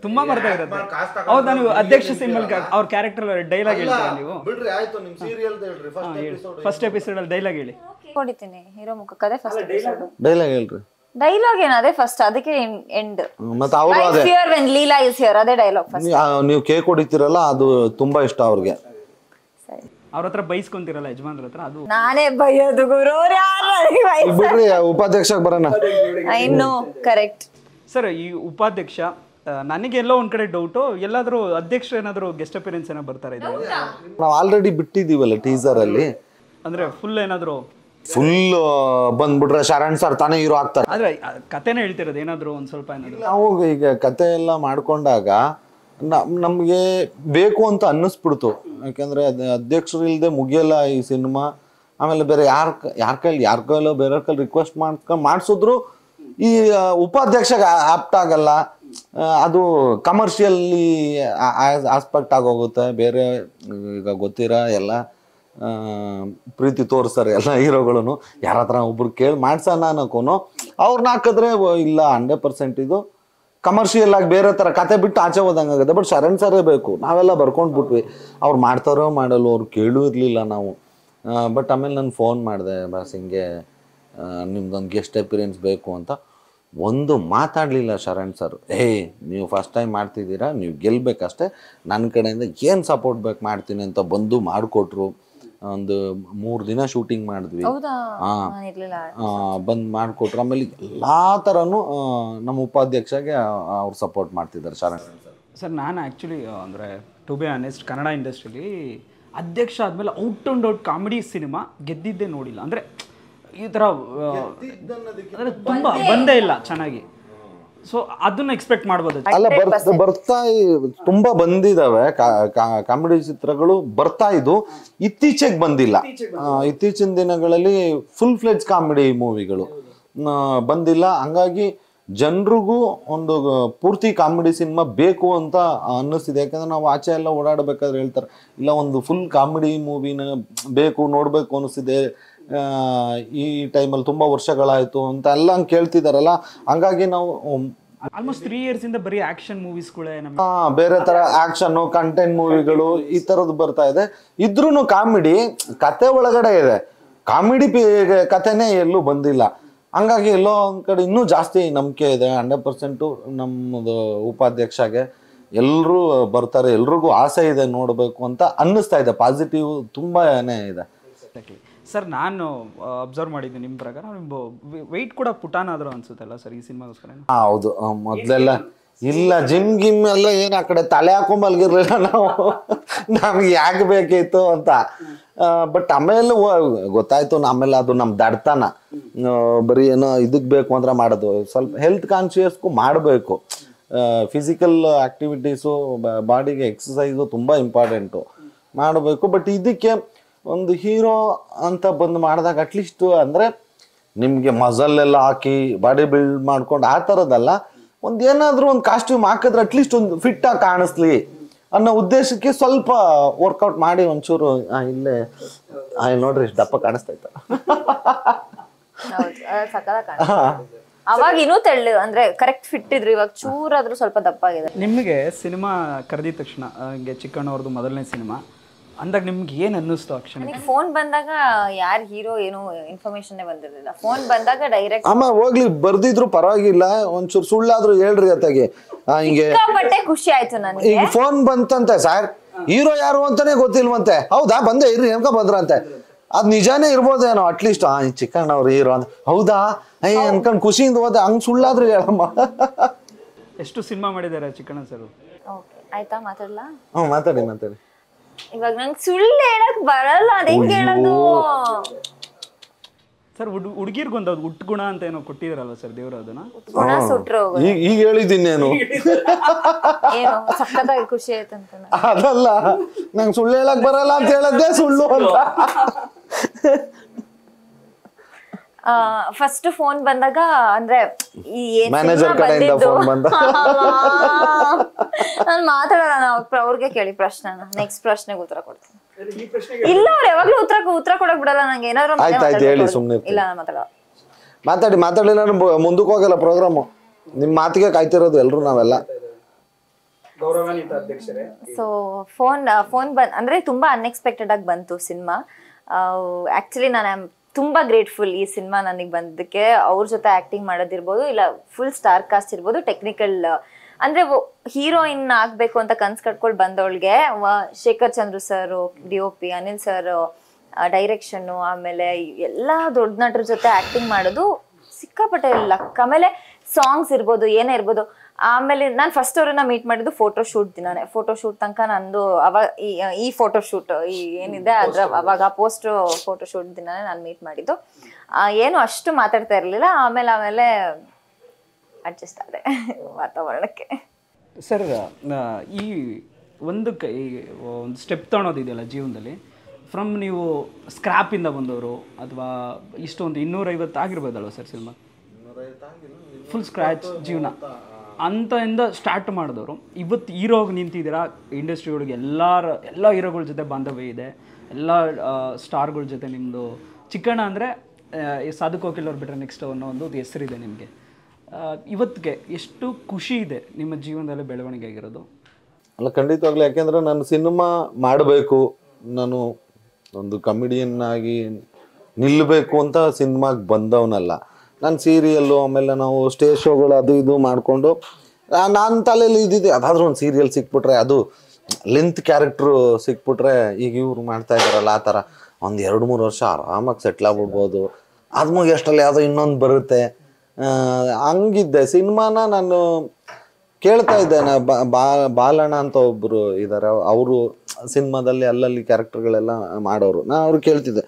ತುಂಬಾ ಮರ್ತಾ ಇರುತ್ತೆ. ಹೌದಾ? ನೀವು ಅಧ್ಯಕ್ಷ ಸಿಂಬಲ್ ಅವ್ರ ಕ್ಯಾರೆಕ್ಟರ್ ಡೈಲಾಗ್ ಹೇಳ್ತೀರಾ ನೀವು? ಫಸ್ಟ್ ಎಪಿಸೋಡ್ ಅಲ್ಲಿ ಡೈಲಾಗ್ ಹೇಳಿ. ಹೊಡಿತೀನಿ ಹೀರೋ ಮುಖಕ್ಕದೆ ಫಸ್ಟ್ ಎಪಿಸೋಡ್. ಡೈಲಾಗ್ ಹೇಳ್ರಿ. ಡೈಲಾಗ್ ಏನು ಅದೇ ಫಸ್ಟ್, ಅದಕ್ಕೆ ಎಂಡ್. ಮತ್ತೆ ಅವರು ಅದೇ fear when Leela is here, ಅದೇ ಡೈಲಾಗ್ ಫಸ್ಟ್. ನೀವು ಕೇಕ್ ಹೊಡಿತೀರಲ್ಲ, ಅದು ತುಂಬಾ ಇಷ್ಟ ಅವ್ರಿಗೆ. ಅವ್ರ ಹತ್ರ ಬೈಸ್ಕೊಂತಿರಲ್ಲ ಯಜಮಾನ್ರ ಹತ್ರ, ಅದು ನಾನೇ ಬೈಯೋದು ಗುರು. ಬಿಡ್ರಿ, ಉಪಾಧ್ಯಕ್ಷ ಬರೋಣ ಇನ್ನು ಕರೆಕ್ಟ್. ಸರ್, ಈ ಉಪಾಧ್ಯಕ್ಷ ನನಗೆಲ್ಲೋ ಒಂದ್ ಕಡೆ ಡೌಟು, ಎಲ್ಲಾದರೂ ಅಧ್ಯಕ್ಷರು ಏನಾದರೂ ಗೆಸ್ಟ್ ಅಪಿಯರೆನ್ಸ್ ಏನೋ ಬರ್ತಾರೆ ಇದು ನಾವು ಆಲ್ರೆಡಿ ಬಿಟ್ಟಿದ್ದೀವಲ್ಲ ಟೀಸರಲ್ಲಿ, ಅಂದರೆ ಫುಲ್ ಏನಾದರೂ ಫುಲ್ ಬಂದ್ಬಿಟ್ರೆ ಶರಣ್ ಸರ್ ತಾನೇ ಹೀರೋ ಆಗ್ತಾರೆ. ಆದರೆ ಕತೆನೇ ಹೇಳ್ತಿರೋದು ಏನಾದರೂ ಒಂದು ಸ್ವಲ್ಪ ಏನಾದರೂ ನಾವು ಈಗ ಕತೆ ಎಲ್ಲ ಮಾಡ್ಕೊಂಡಾಗ ನಮಗೆ ಬೇಕು ಅಂತ ಅನ್ನಿಸ್ಬಿಡ್ತು. ಯಾಕೆಂದರೆ ಅಧ್ಯಕ್ಷರು ಇಲ್ಲದೆ ಮುಗಿಯಲ್ಲ ಈ ಸಿನಿಮಾ. ಆಮೇಲೆ ಬೇರೆ ಯಾರ ಕೈಲೋ ಬೇರೆಯವ್ರ ಕೈಲಿ ರಿಕ್ವೆಸ್ಟ್ ಮಾಡಿಸಿದ್ರು ಈ ಉಪಾಧ್ಯಕ್ಷಗೆ ಆಪ್ಟ್ ಆಗಲ್ಲ, ಅದು ಕಮರ್ಷಿಯಲಿ ಆಸ್ಪೆಕ್ಟ್ ಆಗೋಗುತ್ತೆ. ಬೇರೆ ಈಗ ಗೊತ್ತಿರೋ ಎಲ್ಲ ಪ್ರೀತಿ ತೋರಿಸ್ತಾರೆ ಎಲ್ಲ ಹೀರೋಗಳು, ಯಾರ ಹತ್ರ ಒಬ್ರು ಕೇಳಿ ಮಾಡ್ಸೋಣ ಅನ್ನೋಕ್ಕೂ ಅವ್ರನ್ನ ಹಾಕಿದ್ರೆ ಇಲ್ಲ 100% ಇದು ಕಮರ್ಷಿಯಲ್ ಆಗಿ ಬೇರೆ ಥರ ಕತೆ ಬಿಟ್ಟು ಆಚೆ ಹೋದಂಗೆ ಆಗುತ್ತೆ. ಬಟ್ ಶರಣ್ ಸರೇ ಬೇಕು, ನಾವೆಲ್ಲ ಬರ್ಕೊಂಡ್ಬಿಟ್ವಿ. ಅವ್ರು ಮಾಡ್ತಾರೋ ಮಾಡಲು ಅವ್ರು ಕೇಳೂ ಇರಲಿಲ್ಲ ನಾವು. ಬಟ್ ಆಮೇಲೆ ನಾನು ಫೋನ್ ಮಾಡಿದೆ, ಬಸ್ ಹಿಂಗೆ ನಿಮ್ದೊಂದು ಗೆಸ್ಟ್ ಅಪಿಯರೆನ್ಸ್ ಬೇಕು ಅಂತ. ಒಂದು ಮಾತಾಡಲಿಲ್ಲ ಶರಣ್ ಸರ್. ನೀವು ಫಸ್ಟ್ ಟೈಮ್ ಮಾಡ್ತಿದ್ದೀರಾ, ನೀವು ಗೆಲ್ಲಬೇಕಷ್ಟೇ, ನನ್ನ ಕಡೆಯಿಂದ ಏನು ಸಪೋರ್ಟ್ ಬೇಕು ಮಾಡ್ತೀನಿ ಅಂತ ಬಂದು ಮಾಡಿಕೊಟ್ರು. ಒಂದು 3 ದಿನ ಶೂಟಿಂಗ್ ಮಾಡಿದ್ವಿ. ಬಂದು ಮಾಡಿಕೊಟ್ರು. ಆಮೇಲೆ ಎಲ್ಲ ಥರನೂ ನಮ್ಮ ಉಪಾಧ್ಯಕ್ಷಗೆ ಅವ್ರು ಸಪೋರ್ಟ್ ಮಾಡ್ತಿದ್ದಾರೆ ಶರಣ್ ಸರ್. ನಾನು ಆ್ಯಕ್ಚುಲಿ ಅಂದರೆ ಟು ಬಿ ಆನೆಸ್ಟ್ ಕನ್ನಡ ಇಂಡಸ್ಟ್ರಿಲಿ ಅಧ್ಯಕ್ಷ ಆದಮೇಲೆ out and out comedy cinema ಗೆದ್ದಿದ್ದೇ ನೋಡಿಲ್ಲ. ಅಂದರೆ ಈ ಥರ ಅಂದರೆ ತುಂಬ ಬಂದೇ ಇಲ್ಲ ಚೆನ್ನಾಗಿ. ಸೊ ಅದನ್ನ ಎಕ್ಸ್ಪೆಕ್ಟ್ ಮಾಡ್ಬೋದು. ಅಲ್ಲ ಬರ್ತಾ ತುಂಬಾ ಬಂದಿದಾವೆ ಕಾಮಿಡಿ ಚಿತ್ರಗಳು ಬರ್ತಾ ಇದ್ದು, ಇತ್ತೀಚೆಗೆ ಬಂದಿಲ್ಲ. ಇತ್ತೀಚಿನ ದಿನಗಳಲ್ಲಿ ಫುಲ್ ಫ್ಲೆಡ್ಜ್ ಕಾಮಿಡಿ ಮೂವಿಗಳು ಬಂದಿಲ್ಲ. ಹಂಗಾಗಿ ಜನರಿಗೂ ಒಂದು ಪೂರ್ತಿ ಕಾಮಿಡಿ ಸಿನಿಮಾ ಬೇಕು ಅಂತ ಅನ್ನಿಸ್ತಿದೆ. ಯಾಕಂದ್ರೆ ನಾವು ಆಚೆ ಎಲ್ಲ ಓಡಾಡಬೇಕಾದ್ರೆ ಹೇಳ್ತಾರೆ, ಇಲ್ಲ ಒಂದು ಫುಲ್ ಕಾಮಿಡಿ ಮೂವಿನ ಬೇಕು ನೋಡ್ಬೇಕು ಅನ್ನಿಸ್ತಿದೆ, ಈ ಟೈಮಲ್ಲಿ ತುಂಬ ವರ್ಷಗಳಾಯಿತು ಅಂತ ಎಲ್ಲ ಹಂಗೆ ಕೇಳ್ತಿದಾರಲ್ಲ. ಹಂಗಾಗಿ ನಾವು ಆಲ್ಮೋಸ್ಟ್ 3 years ಇಂದ ಬರೀ ಆಕ್ಷನ್ ಮೂವೀಸ್ಗಳೇ ಬೇರೆ ಥರ ಆಕ್ಷನ್ನು ಕಂಟೆಂಟ್ ಮೂವಿಗಳು ಈ ಥರದ್ದು ಬರ್ತಾ ಇದೆ. ಇದ್ರೂ ಕಾಮಿಡಿ ಕತೆ ಒಳಗಡೆ ಇದೆ, ಕಾಮಿಡಿ ಕತೆನೇ ಎಲ್ಲೂ ಬಂದಿಲ್ಲ. ಹಂಗಾಗಿ ಎಲ್ಲೋ ಒಂದು ಕಡೆ ಇನ್ನೂ ಜಾಸ್ತಿ ನಂಬಿಕೆ ಇದೆ. 100% ನಮ್ಮದು ಉಪಾಧ್ಯಕ್ಷಗೆ ಎಲ್ಲರೂ ಬರ್ತಾರೆ, ಎಲ್ರಿಗೂ ಆಸೆ ಇದೆ ನೋಡಬೇಕು ಅಂತ ಅನ್ನಿಸ್ತಾ ಇದೆ. ಪಾಸಿಟಿವ್ ತುಂಬಾನೇ ಇದೆ. ಸರ್ ನಾನು ಅಬ್ಸರ್ವ್ ಮಾಡಿದ್ದೀನಿ ನಿಮ್ಮ ಪ್ರಕಾರ ನಿಮ್ಮ ವೆಯ್ಟ್ ಕೂಡ ಪುಟಾನ್ ಆದರೂ ಅನ್ಸುತ್ತಲ್ಲ ಸರ್ ಈ ಸಿನಿಮಾಗೋಸ್ಕರ? ಹೌದು, ಮೊದಲೆಲ್ಲ ಇಲ್ಲ ಜಿಮ್ ಗಿಮ್ ಎಲ್ಲ ಏನು ಆ ಕಡೆ ತಲೆ ಹಾಕೊಂಡ್ ಮಲ್ಗಿರ್ಲಿಲ್ಲ ನಾವು, ನಮ್ಗೆ ಯಾಕೆ ಬೇಕಿತ್ತು ಅಂತ. ಬಟ್ ಆಮೇಲೆ ಗೊತ್ತಾಯ್ತು, ಆಮೇಲೆ ಅದು ನಮ್ಮ ದಡ್ತನ. ಬರೀ ಏನೋ ಇದಕ್ಕೆ ಬೇಕು ಅಂದ್ರೆ ಮಾಡೋದು, ಸ್ವಲ್ಪ ಹೆಲ್ತ್ ಕಾನ್ಶಿಯಸ್ಗೂ ಮಾಡಬೇಕು. ಫಿಸಿಕಲ್ ಆಕ್ಟಿವಿಟೀಸು, ಬಾಡಿಗೆ ಎಕ್ಸಸೈಸು ತುಂಬ ಇಂಪಾರ್ಟೆಂಟು ಮಾಡಬೇಕು. ಬಟ್ ಇದಕ್ಕೆ ಒಂದು ಹೀರೋ ಅಂತ ಬಂದು ಮಾಡಿದಾಗ ಅಟ್ಲೀಸ್ಟ್ ಅಂದರೆ ನಿಮಗೆ ಮಸಲ್ಲೆಲ್ಲ ಹಾಕಿ ಬಾಡಿ ಬಿಲ್ಡ್ ಮಾಡ್ಕೊಂಡು ಆ ಥರದ್ದಲ್ಲ, ಒಂದು ಏನಾದರೂ ಒಂದು ಕಾಸ್ಟ್ಯೂಮ್ ಹಾಕಿದ್ರೆ ಅಟ್ಲೀಸ್ಟ್ ಒಂದು ಫಿಟ್ಟಾಗಿ ಕಾಣಿಸ್ಲಿ ಅನ್ನೋ ಉದ್ದೇಶಕ್ಕೆ ಸ್ವಲ್ಪ ವರ್ಕೌಟ್ ಮಾಡಿ ಒಂಚೂರು ಇಲ್ಲೇ ನೋಡ್ರಿ ಇಷ್ಟು ದಪ್ಪ ಕಾಣಿಸ್ತೈತ. ಅವಾಗ ಇನ್ನೂ ತೆಳ್ಳು ಅಂದ್ರೆ ಕರೆಕ್ಟ್ ಫಿಟ್ ಇದ್ರು, ಇವಾಗ ಚೂರಾದ್ರೂ ಸ್ವಲ್ಪ ದಪ್ಪ ಆಗಿದೆ. ನಿಮಗೆ ಸಿನಿಮಾ ಕರೆದಿದ ತಕ್ಷಣ ಹಿಂಗೆ ಚಿಕ್ಕಣ್ಣವ್ರದ್ದು ಮೊದಲನೇ ಸಿನಿಮಾ ಅಂದಾಗ ನಿಮ್ಗೆ ಏನು ಅನ್ನಿಸ್ತು? ಅಕ್ಷಣ ಫೋನ್ ಬಂದಾಗ ಯಾರು ಹೀರೋ ಏನು ಇನ್ಫಾರ್ಮೇಶನ್ ಬಂದಿರಲಿಲ್ಲ. ಫೋನ್ ಬಂದಾಗ ಡೈರೆಕ್ಟ್ ಅಮ್ಮ ಹೋಗ್ಲಿ ಬರ್ದಿದ್ರು ಪರವಾಗಿಲ್ಲ, ಒಂಚೂರು ಸುಳ್ಳಾದ್ರೂ ಹೇಳ್ರಿ ಅತ್ತಾಗೆ ಹಿಂಗೆ ಖುಷಿ ಆಯ್ತು ನನಗೆ. ಈಗ ಫೋನ್ ಬಂತಂತೆ, ಸರ್ ಹೀರೋ ಯಾರು ಅಂತಾನೆ ಗೊತ್ತಿಲ್ವಂತೆ. ಹೌದಾ, ಬಂದೆ ಇರ್ರಿ ನೆನ್ಕ ಬಂದ್ರಂತೆ. ಅದ್ ನಿಜಾನೇ ಇರ್ಬೋದೇನೋ, ಅಟ್ಲೀಸ್ಟ್ ಚಿಕ್ಕಣ್ಣವ್ರು ಹೀರೋ ಅಂತ. ಹೌದಾ ಅನ್ಕೊಂಡ್ ಖುಷಿಯಿಂದ ಹೋದೆ. ಹಂಗ್ ಸುಳ್ಳಾದ್ರೂ ಹೇಳಮ್ಮ. ಎಷ್ಟು ಸಿನಿಮಾ ಮಾಡಿದ್ದಾರೆ ಚಿಕ್ಕಣ್ಣ ಸರ್? ಆಯ್ತಾ ಮಾತಾಡ್ಲಾ? ಮಾತಾಡಿ. ಇವಾಗ ನಂಗೆ ಸುಳ್ಳು ಹೇಳಕ್ ಬರಲ್ಲ, ಅದ್ ಹೆಂಗ್ ಹೇಳೋದು ಸರ್? ಹುಡುಗಿರ್ಗೊಂದು ಹುಟ್ಟು ಗುಣ ಅಂತ ಏನೋ ಕೊಟ್ಟಿದಾರಲ್ವ ಸರ್ ದೇವ್ರು, ಅದನ್ನ ಗುಣ ಸುಟ್ರು ಈಗ ಹೇಳಿದ್ದೀನೇನು? ಏನು ಸಖತ್ತಾಗಿ ಖುಷಿ ಆಯ್ತಂತ. ಅದಲ್ಲ, ನಂಗೆ ಸುಳ್ಳು ಹೇಳಕ್ ಬರಲ್ಲ ಅಂತ ಹೇಳದ್ದೇ ಸುಳ್ಳು ಅಂತ. ಫಸ್ಟ್ ಫೋನ್ ಬಂದಾಗ ಅಂದ್ರೆ ಮ್ಯಾನೇಜರ್ ಕಡೆಯಿಂದ ಫೋನ್ ಬಂದ, ನಾನು ಮಾತಾಡಲ್ಲ, ಅವ್ರಿಗೆ ಕೇಳಿ ಪ್ರಶ್ನೆನ, ನೆಕ್ಸ್ಟ್ ಪ್ರಶ್ನೆಗೆ ಉತ್ತರ ಕೊಡ್ತೀನಿ. ಇಲ್ಲ ಅವ್ರು ಯಾವಾಗ್ಲೂ ಉತ್ತರ ಕೊಡಕ್ ಬಿಡಲ್ಲ ನಂಗೆ. ಏನಾದ್ರು ಹೇಳಿ ಸುಮ್ನೆ. ಇಲ್ಲ ನಾನು ಮಾತಾಡಲ್ಲ. ಮಾತಾಡಲಿಲ್ಲ ಮುಂದಕ್ಕೆ ಹೋಗಲ್ಲ ಪ್ರೋಗ್ರಾಮು. ನಿಮ್ ಮಾತಿಗೆ ಕಾಯ್ತಿರೋದು ಎಲ್ರು ನಾವೆಲ್ಲ. ಸೊ ಫೋನ್ ಅಂದ್ರೆ ತುಂಬಾ ಅನ್ಎಕ್ಸ್ಪೆಕ್ಟೆಡ್ ಆಗಿ ಬಂತು ಸಿನಿಮಾ. ಆಕ್ಚುಲಿ ನಾನು ತುಂಬಾ ಗ್ರೇಟ್ಫುಲ್ ಈ ಸಿನಿಮಾ ನನಗೆ ಬಂದಕ್ಕೆ. ಅವ್ರ ಜೊತೆ ಆಕ್ಟಿಂಗ್ ಮಾಡೋದಿರ್ಬೋದು, ಇಲ್ಲ ಫುಲ್ ಸ್ಟಾರ್ ಕಾಸ್ಟ್ ಇರ್ಬೋದು, ಟೆಕ್ನಿಕಲ್ ಅಂದ್ರೆ ಹೀರೋಯಿನ್ ಆಗ್ಬೇಕು ಅಂತ ಕನ್ಸ್ ಕಟ್ಕೊಂಡು ಬಂದವಳಿಗೆ Shekhar Chandru sir, DOP Anil sir direction, ಆಮೇಲೆ ಎಲ್ಲಾ ದೊಡ್ಡ ನಟರ ಜೊತೆ ಆಕ್ಟಿಂಗ್ ಮಾಡೋದು ಸಿಕ್ಕಾಪಟ್ಟೆ ಲಕ್. ಆಮೇಲೆ ಸಾಂಗ್ಸ್ ಇರ್ಬೋದು, ಏನೇ ಇರ್ಬೋದು, ಆಮೇಲೆ ನಾನು ಫಸ್ಟ್ ಅವ್ರನ್ನ ಮೀಟ್ ಮಾಡಿದ್ದು ಫೋಟೋ ಶೂಟ್ ದಿನಾನೇ. ಫೋಟೋ ಶೂಟ್ ತನಕ ನಂದು ಅವಾಗ ಈ ಫೋಟೋ ಶೂಟ್ ಈ ಏನಿದೆ ಅದ್ರ ಅವಾಗ ಪೋಸ್ಟ್ ಫೋಟೋ ಶೂಟ್ ದಿನಾನೇ ನಾನು ಮೀಟ್ ಮಾಡಿದ್ದು. ಏನು ಅಷ್ಟು ಮಾತಾಡ್ತಾ ಇರಲಿಲ್ಲ. ಆಮೇಲೆ ಅಡ್ಜಸ್ಟ್ ಆದೆ ವಾತಾವರಣಕ್ಕೆ. ಸರ್ ಈ ಒಂದು ಸ್ಟೆಪ್ ತೊಗೊಳೋದಿದೆಯಲ್ಲ ಜೀವನದಲ್ಲಿ, ಫ್ರಮ್ ನೀವು ಸ್ಕ್ರ್ಯಾಪಿಂದ ಬಂದವರು ಅಥವಾ ಇಷ್ಟೊಂದು 250 ಆಗಿರ್ಬೋದಲ್ವ ಸರ್ ಸಿನಿಮಾ, ಫುಲ್ ಸ್ಕ್ರ್ಯಾಚ್ ಜೀವನ ಇಂದ ಸ್ಟಾರ್ಟ್ ಮಾಡಿದವರು ಇವತ್ತು ಹೀರೋಗಿ ನಿಂತಿದ್ದೀರಾ. ಇಂಡಸ್ಟ್ರಿ ಒಳಗೆ ಎಲ್ಲ ಹೀರೋಗಳ ಜೊತೆ ಬಾಂಧವ್ಯ ಇದೆ, ಎಲ್ಲ ಸ್ಟಾರ್ಗಳ ಜೊತೆ ನಿಮ್ಮದು. ಚಿಕ್ಕಣ್ಣ ಅಂದರೆ ಸಾಧು ಕೋಕಿಲ್ ಅವ್ರು ಬಿಟ್ಟರೆ ನೆಕ್ಸ್ಟ್ ಅನ್ನೋ ಒಂದು ಹೆಸರಿದೆ ನಿಮಗೆ. ಇವತ್ತಿಗೆ ಎಷ್ಟು ಖುಷಿ ಇದೆ ನಿಮ್ಮ ಜೀವನದಲ್ಲಿ ಬೆಳವಣಿಗೆ ಆಗಿರೋದು? ಅಲ್ಲ, ಖಂಡಿತವಾಗ್ಲೂ. ಯಾಕೆಂದರೆ ನಾನು ಸಿನಿಮಾ ಮಾಡಬೇಕು, ನಾನು ಒಂದು ಕಮಿಡಿಯನ್ ಆಗಿ ನಿಲ್ಲಬೇಕು ಅಂತ ಸಿನಿಮಾಗೆ ಬಂದವನಲ್ಲ. ನಾನು ಸೀರಿಯಲ್ಲು, ಆಮೇಲೆ ನಾವು ಸ್ಟೇಜ್ ಶೋಗಳು ಅದು ಇದು ಮಾಡಿಕೊಂಡು ನಾನು ತಲೆಯಲ್ಲಿ ಇದ್ದಿದ್ದೆ ಅದಾದರೂ ಒಂದು ಸೀರಿಯಲ್ ಸಿಕ್ಬಿಟ್ರೆ, ಅದು ಲೆಂತ್ ಕ್ಯಾರೆಕ್ಟ್ರು ಸಿಕ್ಬಿಟ್ರೆ, ಈಗ ಇವ್ರು ಮಾಡ್ತಾ ಇದ್ದಾರಲ್ಲ ಆ ಥರ ಒಂದು 2-3 ವರ್ಷ ಆರಾಮಾಗಿ ಸೆಟ್ಲ್ ಆಗ್ಬಿಡ್ಬೋದು. ಅದು ಮುಗಿಯಷ್ಟರಲ್ಲಿ ಯಾವುದೋ ಇನ್ನೊಂದು ಬರುತ್ತೆ ಹಂಗಿದ್ದೆ. ಸಿನಿಮಾನ ನಾನು ಕೇಳ್ತಾ ಇದ್ದೆ. ಬಾಲಣ್ಣ ಅಂತ ಒಬ್ಬರು ಇದ್ದಾರೆ, ಅವರು ಸಿನಿಮಾದಲ್ಲಿ ಅಲ್ಲಲ್ಲಿ ಕ್ಯಾರೆಕ್ಟರ್ಗಳೆಲ್ಲ ಮಾಡೋರು. ನಾನು ಅವ್ರು ಕೇಳ್ತಿದ್ದೆ,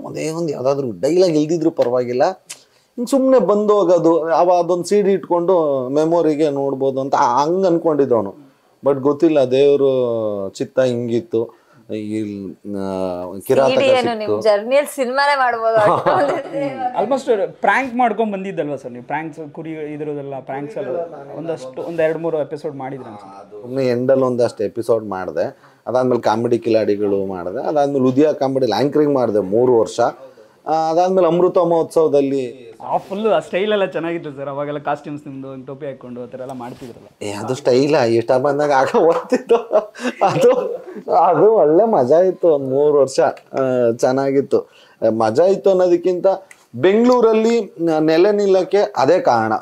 ಒಂದೇ ಒಂದು ಯಾವುದಾದ್ರೂ ಡೈಲಾಗ್ ಇಲ್ದಿದ್ರು ಪರವಾಗಿಲ್ಲ, ಹಿಂಗೆ ಸುಮ್ಮನೆ ಬಂದು ಹೋಗೋದು, ಅದೊಂದು CD ಇಟ್ಕೊಂಡು ಮೆಮೊರಿಗೆ ನೋಡ್ಬೋದು ಅಂತ ಹಂಗೆ ಅಂದ್ಕೊಂಡಿದ್ದವನು. ಬಟ್ ಗೊತ್ತಿಲ್ಲ, ದೇವರು ಚಿತ್ತ ಹಿಂಗಿತ್ತು. ಆಲ್ಮೋಸ್ಟ್ ಪ್ರ್ಯಾಂಕ್ ಮಾಡ್ಕೊಂಡ್ ಬಂದಿದ್ದಲ್ವಾ ಸರ್ ನೀವು? ಪ್ರ್ಯಾಂಕ್ಸ್ ಕುರಿ ಇದ್ರದೆಲ್ಲ ಪ್ರ್ಯಾಂಕ್ಸ್ ಎಲ್ಲ ಒಂದು 2-3 ಎಪಿಸೋಡ್ ಮಾಡಿದ್ರೆ ಒಮ್ಮೆ ಎಂಡಲ್ಲಿ ಒಂದಷ್ಟು ಎಪಿಸೋಡ್ ಮಾಡಿದೆ. ಅದಾದ್ಮೇಲೆ ಕಾಮಿಡಿ ಕಿಲಾಡಿಗಳು ಮಾಡಿದೆ. ಅದಾದ್ಮೇಲೆ ಉದಯ ಕಾಮಿಡಿ ಆ್ಯಂಕರಿಂಗ್ ಮಾಡಿದೆ 3 ವರ್ಷ. ಅದಾದ್ಮೇಲೆ ಅಮೃತ ಮಹೋತ್ಸವದಲ್ಲಿ ಫುಲ್ಲು ಆ ಸ್ಟೈಲೆಲ್ಲ ಚೆನ್ನಾಗಿತ್ತು ಸರ್. ಅವಾಗೆಲ್ಲ ಕಾಸ್ಟ್ಯೂಮ್ಸ್ ನಿಮ್ಮದು ಟೋಪಿ ಹಾಕ್ಕೊಂಡು ಆ ಥರ ಎಲ್ಲ ಮಾಡ್ತಿದ್ರಲ್ಲ. ಅದು ಸ್ಟೈಲ ಇಷ್ಟ ಬಂದಾಗ ಆಗ ಓದ್ತಿದ್ದು. ಅದು ಒಳ್ಳೆ ಮಜಾ ಇತ್ತು. ಒಂದು 3 ವರ್ಷ ಚೆನ್ನಾಗಿತ್ತು. ಮಜಾ ಇತ್ತು ಅನ್ನೋದಕ್ಕಿಂತ ಬೆಂಗಳೂರಲ್ಲಿ ನೆಲೆ ನಿಲ್ಲಕ್ಕೆ ಅದೇ ಕಾರಣ,